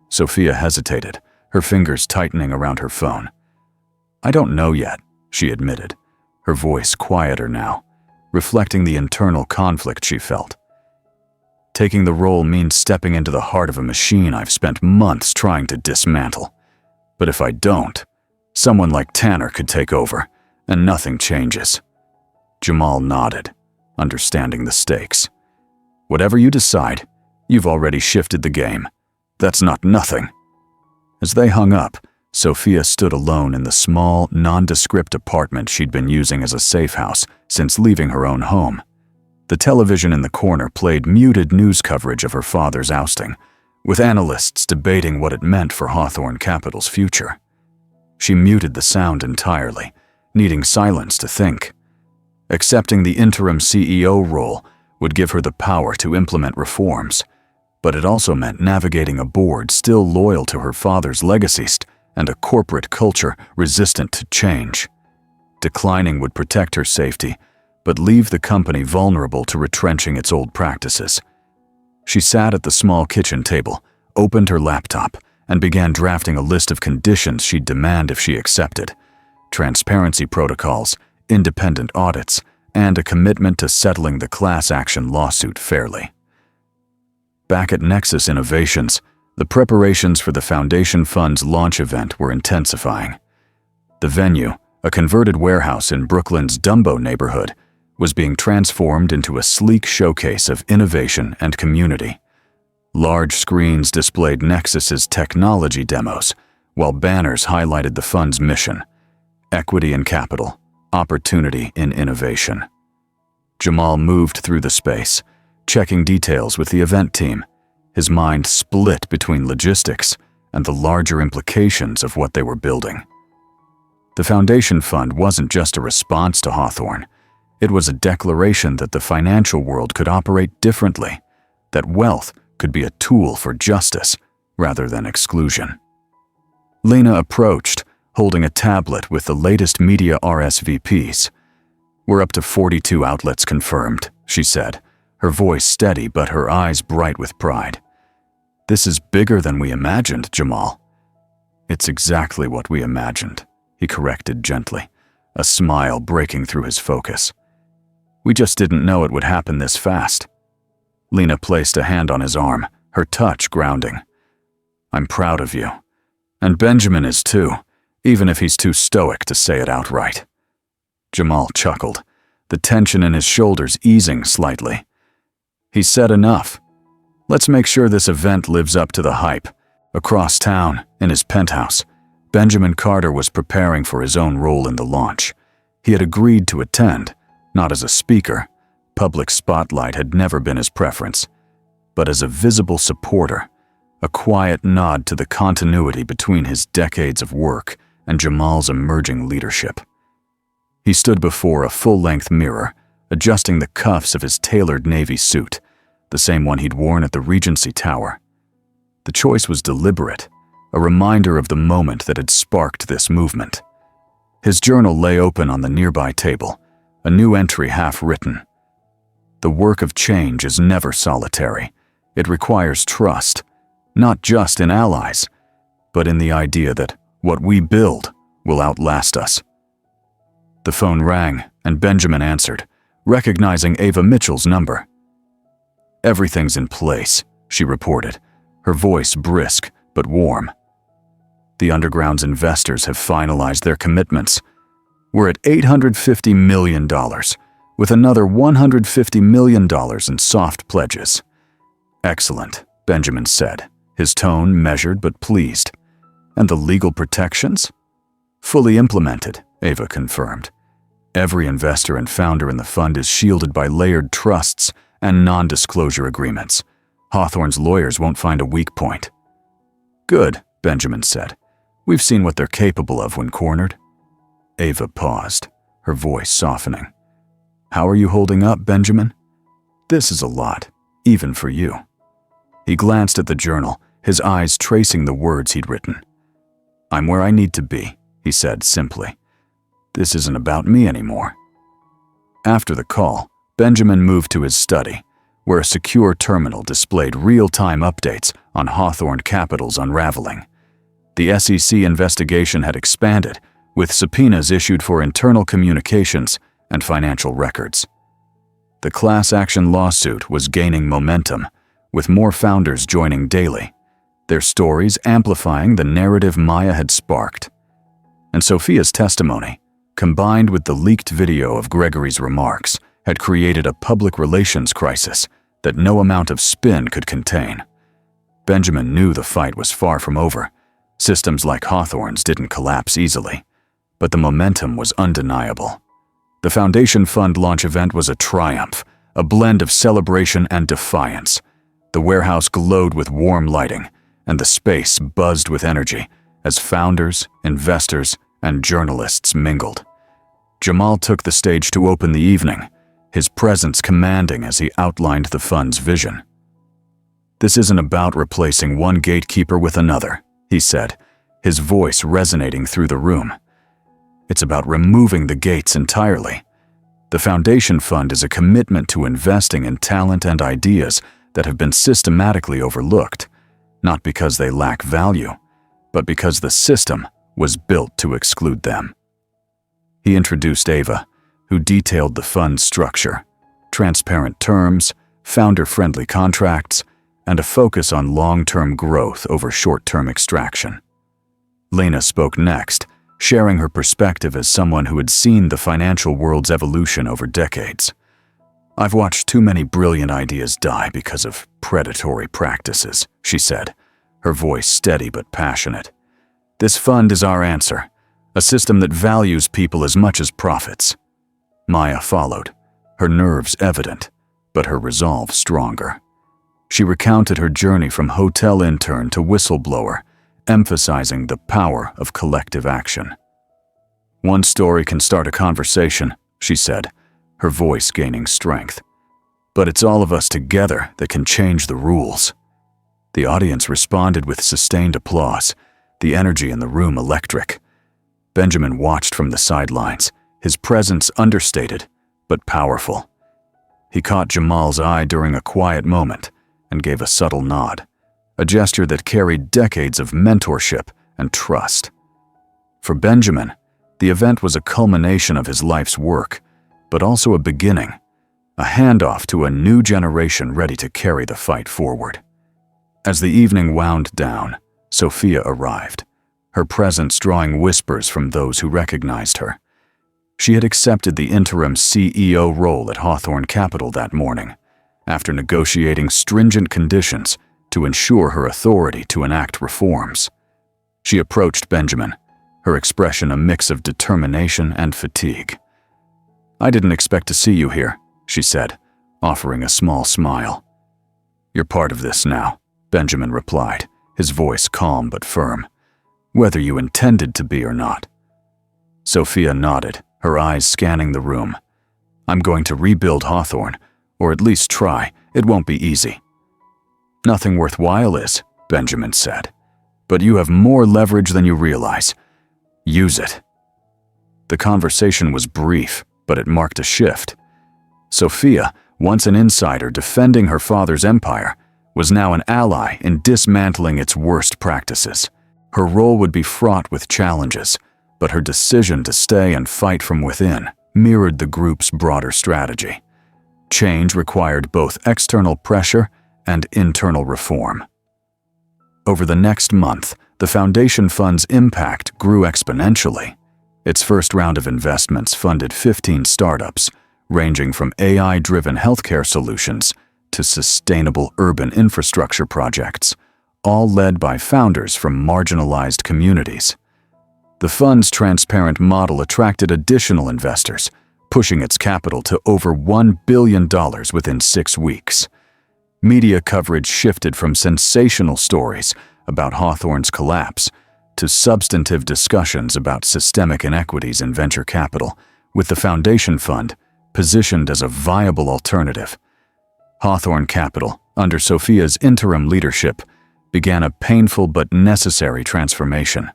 Sophia hesitated, her fingers tightening around her phone. I don't know yet, she admitted, her voice quieter now, reflecting the internal conflict she felt. Taking the role means stepping into the heart of a machine I've spent months trying to dismantle. But if I don't, someone like Tanner could take over, and nothing changes. Jamal nodded, understanding the stakes. Whatever you decide, you've already shifted the game. That's not nothing. As they hung up, Sophia stood alone in the small, nondescript apartment she'd been using as a safe house since leaving her own home. The television in the corner played muted news coverage of her father's ousting, with analysts debating what it meant for Hawthorne Capital's future. She muted the sound entirely, needing silence to think. Accepting the interim CEO role would give her the power to implement reforms, but it also meant navigating a board still loyal to her father's legacies and a corporate culture resistant to change. Declining would protect her safety, but leave the company vulnerable to retrenching its old practices. She sat at the small kitchen table, opened her laptop, and began drafting a list of conditions she'd demand if she accepted: transparency protocols, independent audits, and a commitment to settling the class action lawsuit fairly. Back at Nexus Innovations, the preparations for the Foundation Fund's launch event were intensifying. The venue, a converted warehouse in Brooklyn's Dumbo neighborhood, was being transformed into a sleek showcase of innovation and community. Large screens displayed Nexus's technology demos, while banners highlighted the fund's mission: equity in capital, opportunity in innovation. Jamal moved through the space, checking details with the event team, his mind split between logistics and the larger implications of what they were building. The Foundation Fund wasn't just a response to Hawthorne. It was a declaration that the financial world could operate differently, that wealth could be a tool for justice rather than exclusion. Lena approached, holding a tablet with the latest media RSVPs. "We're up to 42 outlets confirmed," she said, her voice steady but her eyes bright with pride. "This is bigger than we imagined, Jamal." "It's exactly what we imagined," he corrected gently, a smile breaking through his focus. "We just didn't know it would happen this fast." Lena placed a hand on his arm, her touch grounding. "I'm proud of you. And Benjamin is too, even if he's too stoic to say it outright." Jamal chuckled, the tension in his shoulders easing slightly. He said enough. "Let's make sure this event lives up to the hype." Across town, in his penthouse, Benjamin Carter was preparing for his own role in the launch. He had agreed to attend, not as a speaker. Public spotlight had never been his preference, but as a visible supporter, a quiet nod to the continuity between his decades of work and Jamal's emerging leadership. He stood before a full-length mirror, adjusting the cuffs of his tailored navy suit, the same one he'd worn at the Regency Tower. The choice was deliberate, a reminder of the moment that had sparked this movement. His journal lay open on the nearby table, a new entry half-written. "The work of change is never solitary. It requires trust, not just in allies, but in the idea that what we build will outlast us." The phone rang, and Benjamin answered, recognizing Ava Mitchell's number. "Everything's in place," she reported, her voice brisk but warm. "The Underground's investors have finalized their commitments. We're at $850 million, with another $150 million in soft pledges." "Excellent," Benjamin said, his tone measured but pleased. "And the legal protections?" "Fully implemented," Ava confirmed. "Every investor and founder in the fund is shielded by layered trusts and non-disclosure agreements. Hawthorne's lawyers won't find a weak point." "Good," Benjamin said. "We've seen what they're capable of when cornered." Ava paused, her voice softening. "How are you holding up, Benjamin? This is a lot, even for you." He glanced at the journal, his eyes tracing the words he'd written. "I'm where I need to be," he said simply. "This isn't about me anymore." After the call, Benjamin moved to his study, where a secure terminal displayed real-time updates on Hawthorne Capital's unraveling. The SEC investigation had expanded, with subpoenas issued for internal communications and financial records. The class action lawsuit was gaining momentum, with more founders joining daily, their stories amplifying the narrative Maya had sparked. And Sophia's testimony, combined with the leaked video of Gregory's remarks, had created a public relations crisis that no amount of spin could contain. Benjamin knew the fight was far from over. Systems like Hawthorne's didn't collapse easily, but the momentum was undeniable. The Foundation Fund launch event was a triumph, a blend of celebration and defiance. The warehouse glowed with warm lighting, and the space buzzed with energy as founders, investors, and journalists mingled. Jamal took the stage to open the evening, his presence commanding as he outlined the fund's vision. "This isn't about replacing one gatekeeper with another," he said, his voice resonating through the room. "It's about removing the gates entirely. The Foundation Fund is a commitment to investing in talent and ideas, that have been systematically overlooked, not because they lack value, but because the system was built to exclude them. He introduced Ava, who detailed the fund's structure, transparent terms, founder-friendly contracts, and a focus on long-term growth over short-term extraction. Lena spoke next, sharing her perspective as someone who had seen the financial world's evolution over decades. "I've watched too many brilliant ideas die because of predatory practices," she said, her voice steady but passionate. "This fund is our answer, a system that values people as much as profits." Maya followed, her nerves evident, but her resolve stronger. She recounted her journey from hotel intern to whistleblower, emphasizing the power of collective action. "One story can start a conversation," she said, her voice gaining strength. "But it's all of us together that can change the rules." The audience responded with sustained applause, the energy in the room electric. Benjamin watched from the sidelines, his presence understated, but powerful. He caught Jamal's eye during a quiet moment and gave a subtle nod, a gesture that carried decades of mentorship and trust. For Benjamin, the event was a culmination of his life's work, but also a beginning, a handoff to a new generation ready to carry the fight forward. As the evening wound down, Sophia arrived, her presence drawing whispers from those who recognized her. She had accepted the interim CEO role at Hawthorne Capital that morning, after negotiating stringent conditions to ensure her authority to enact reforms. She approached Benjamin, her expression a mix of determination and fatigue. "I didn't expect to see you here," she said, offering a small smile. "You're part of this now," Benjamin replied, his voice calm but firm, "whether you intended to be or not." Sophia nodded, her eyes scanning the room. "I'm going to rebuild Hawthorne, or at least try. It won't be easy." "Nothing worthwhile is," Benjamin said. "But you have more leverage than you realize. Use it." The conversation was brief, but it marked a shift. Sophia, once an insider defending her father's empire, was now an ally in dismantling its worst practices. Her role would be fraught with challenges, but her decision to stay and fight from within mirrored the group's broader strategy. Change required both external pressure and internal reform. Over the next month, the Foundation Fund's impact grew exponentially. Its first round of investments funded 15 startups, ranging from AI-driven healthcare solutions to sustainable urban infrastructure projects, all led by founders from marginalized communities. The fund's transparent model attracted additional investors, pushing its capital to over $1 billion within 6 weeks. Media coverage shifted from sensational stories about Hawthorne's collapse to substantive discussions about systemic inequities in venture capital, with the Foundation Fund positioned as a viable alternative. Hawthorne Capital, under Sophia's interim leadership, began a painful but necessary transformation.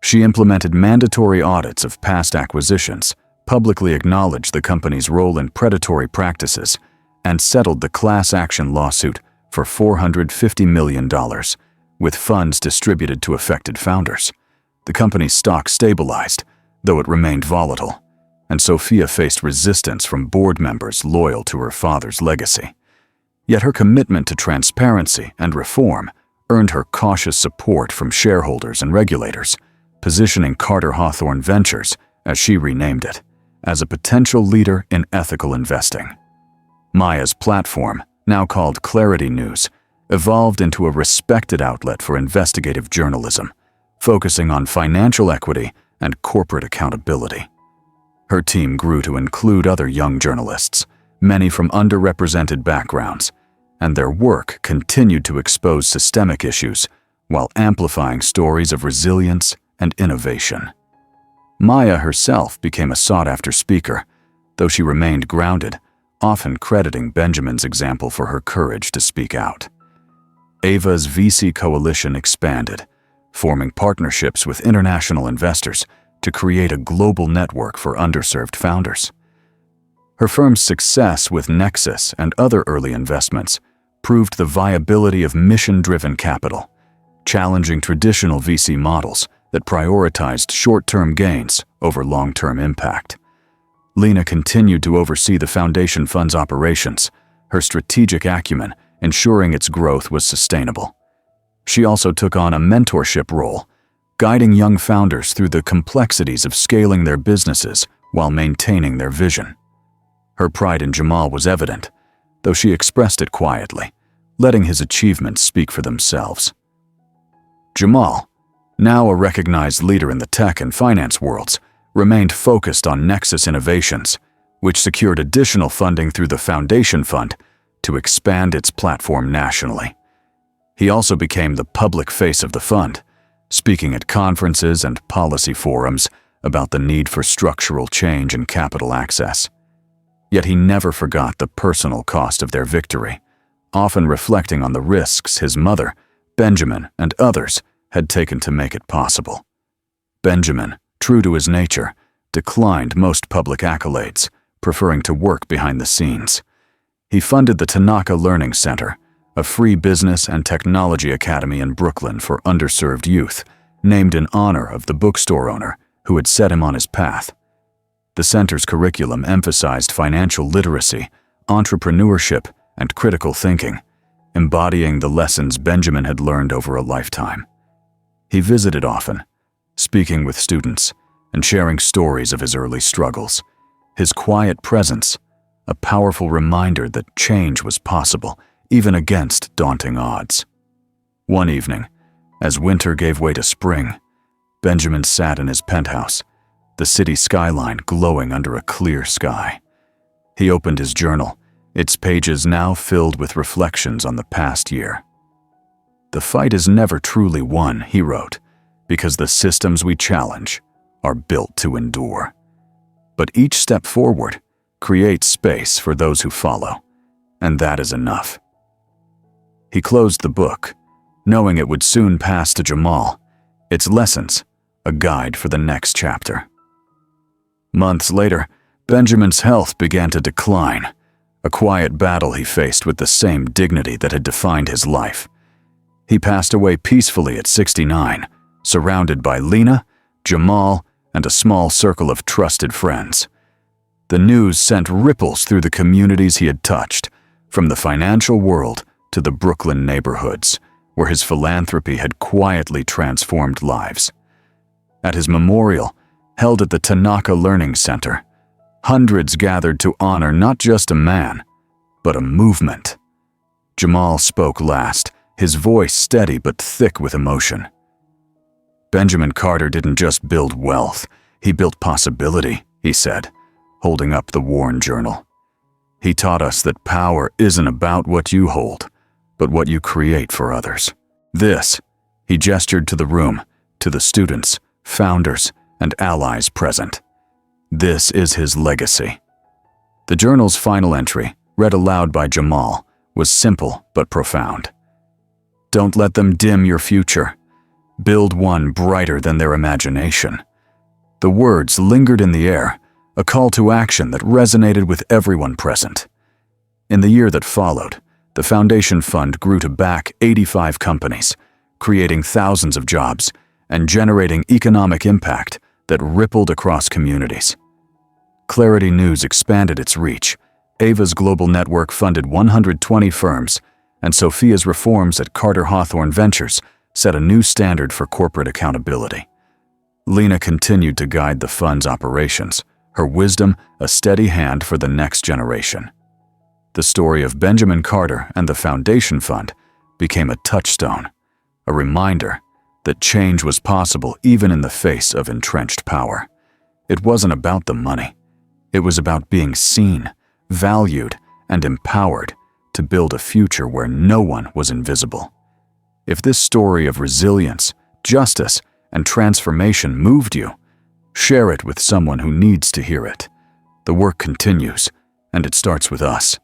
She implemented mandatory audits of past acquisitions, publicly acknowledged the company's role in predatory practices, and settled the class action lawsuit for $450 million, with funds distributed to affected founders. The company's stock stabilized, though it remained volatile, and Sophia faced resistance from board members loyal to her father's legacy. Yet her commitment to transparency and reform earned her cautious support from shareholders and regulators, positioning Carter Hawthorne Ventures, as she renamed it, as a potential leader in ethical investing. Maya's platform, now called Clarity News, evolved into a respected outlet for investigative journalism, focusing on financial equity and corporate accountability. Her team grew to include other young journalists, many from underrepresented backgrounds, and their work continued to expose systemic issues while amplifying stories of resilience and innovation. Maya herself became a sought-after speaker, though she remained grounded, often crediting Benjamin's example for her courage to speak out. Ava's VC coalition expanded, forming partnerships with international investors to create a global network for underserved founders. Her firm's success with Nexus and other early investments proved the viability of mission-driven capital, challenging traditional VC models that prioritized short-term gains over long-term impact. Lena continued to oversee the foundation fund's operations, her strategic acumen ensuring its growth was sustainable. She also took on a mentorship role, guiding young founders through the complexities of scaling their businesses while maintaining their vision. Her pride in Jamal was evident, though she expressed it quietly, letting his achievements speak for themselves. Jamal, now a recognized leader in the tech and finance worlds, remained focused on Nexus Innovations, which secured additional funding through the Foundation Fund to expand its platform nationally. He also became the public face of the fund, speaking at conferences and policy forums about the need for structural change and capital access. Yet he never forgot the personal cost of their victory, often reflecting on the risks his mother, Benjamin, and others had taken to make it possible. Benjamin, true to his nature, declined most public accolades, preferring to work behind the scenes. He funded the Tanaka Learning Center, a free business and technology academy in Brooklyn for underserved youth, named in honor of the bookstore owner who had set him on his path. The center's curriculum emphasized financial literacy, entrepreneurship, and critical thinking, embodying the lessons Benjamin had learned over a lifetime. He visited often, speaking with students and sharing stories of his early struggles. His quiet presence, a powerful reminder that change was possible, even against daunting odds. One evening, as winter gave way to spring, Benjamin sat in his penthouse, the city skyline glowing under a clear sky. He opened his journal, its pages now filled with reflections on the past year. "The fight is never truly won," he wrote, "because the systems we challenge are built to endure. But each step forward creates space for those who follow, and that is enough." He closed the book, knowing it would soon pass to Jamal, its lessons a guide for the next chapter. Months later, Benjamin's health began to decline, a quiet battle he faced with the same dignity that had defined his life. He passed away peacefully at 69, surrounded by Lena, Jamal, and a small circle of trusted friends. The news sent ripples through the communities he had touched, from the financial world to the Brooklyn neighborhoods, where his philanthropy had quietly transformed lives. At his memorial, held at the Tanaka Learning Center, hundreds gathered to honor not just a man, but a movement. Jamal spoke last, his voice steady but thick with emotion. "Benjamin Carter didn't just build wealth, he built possibility," he said, holding up the worn journal. "He taught us that power isn't about what you hold, but what you create for others. This," he gestured to the room, to the students, founders, and allies present. "This is his legacy." The journal's final entry, read aloud by Jamal, was simple but profound. "Don't let them dim your future. Build one brighter than their imagination." The words lingered in the air, a call to action that resonated with everyone present. In the year that followed, the Foundation Fund grew to back 85 companies, creating thousands of jobs and generating economic impact that rippled across communities. Clarity News expanded its reach. Ava's global network funded 120 firms, and Sophia's reforms at Carter Hawthorne Ventures set a new standard for corporate accountability. Lena continued to guide the fund's operations, her wisdom a steady hand for the next generation. The story of Benjamin Carter and the Foundation Fund became a touchstone, a reminder that change was possible even in the face of entrenched power. It wasn't about the money. It was about being seen, valued, and empowered to build a future where no one was invisible. If this story of resilience, justice, and transformation moved you, share it with someone who needs to hear it. The work continues, and it starts with us.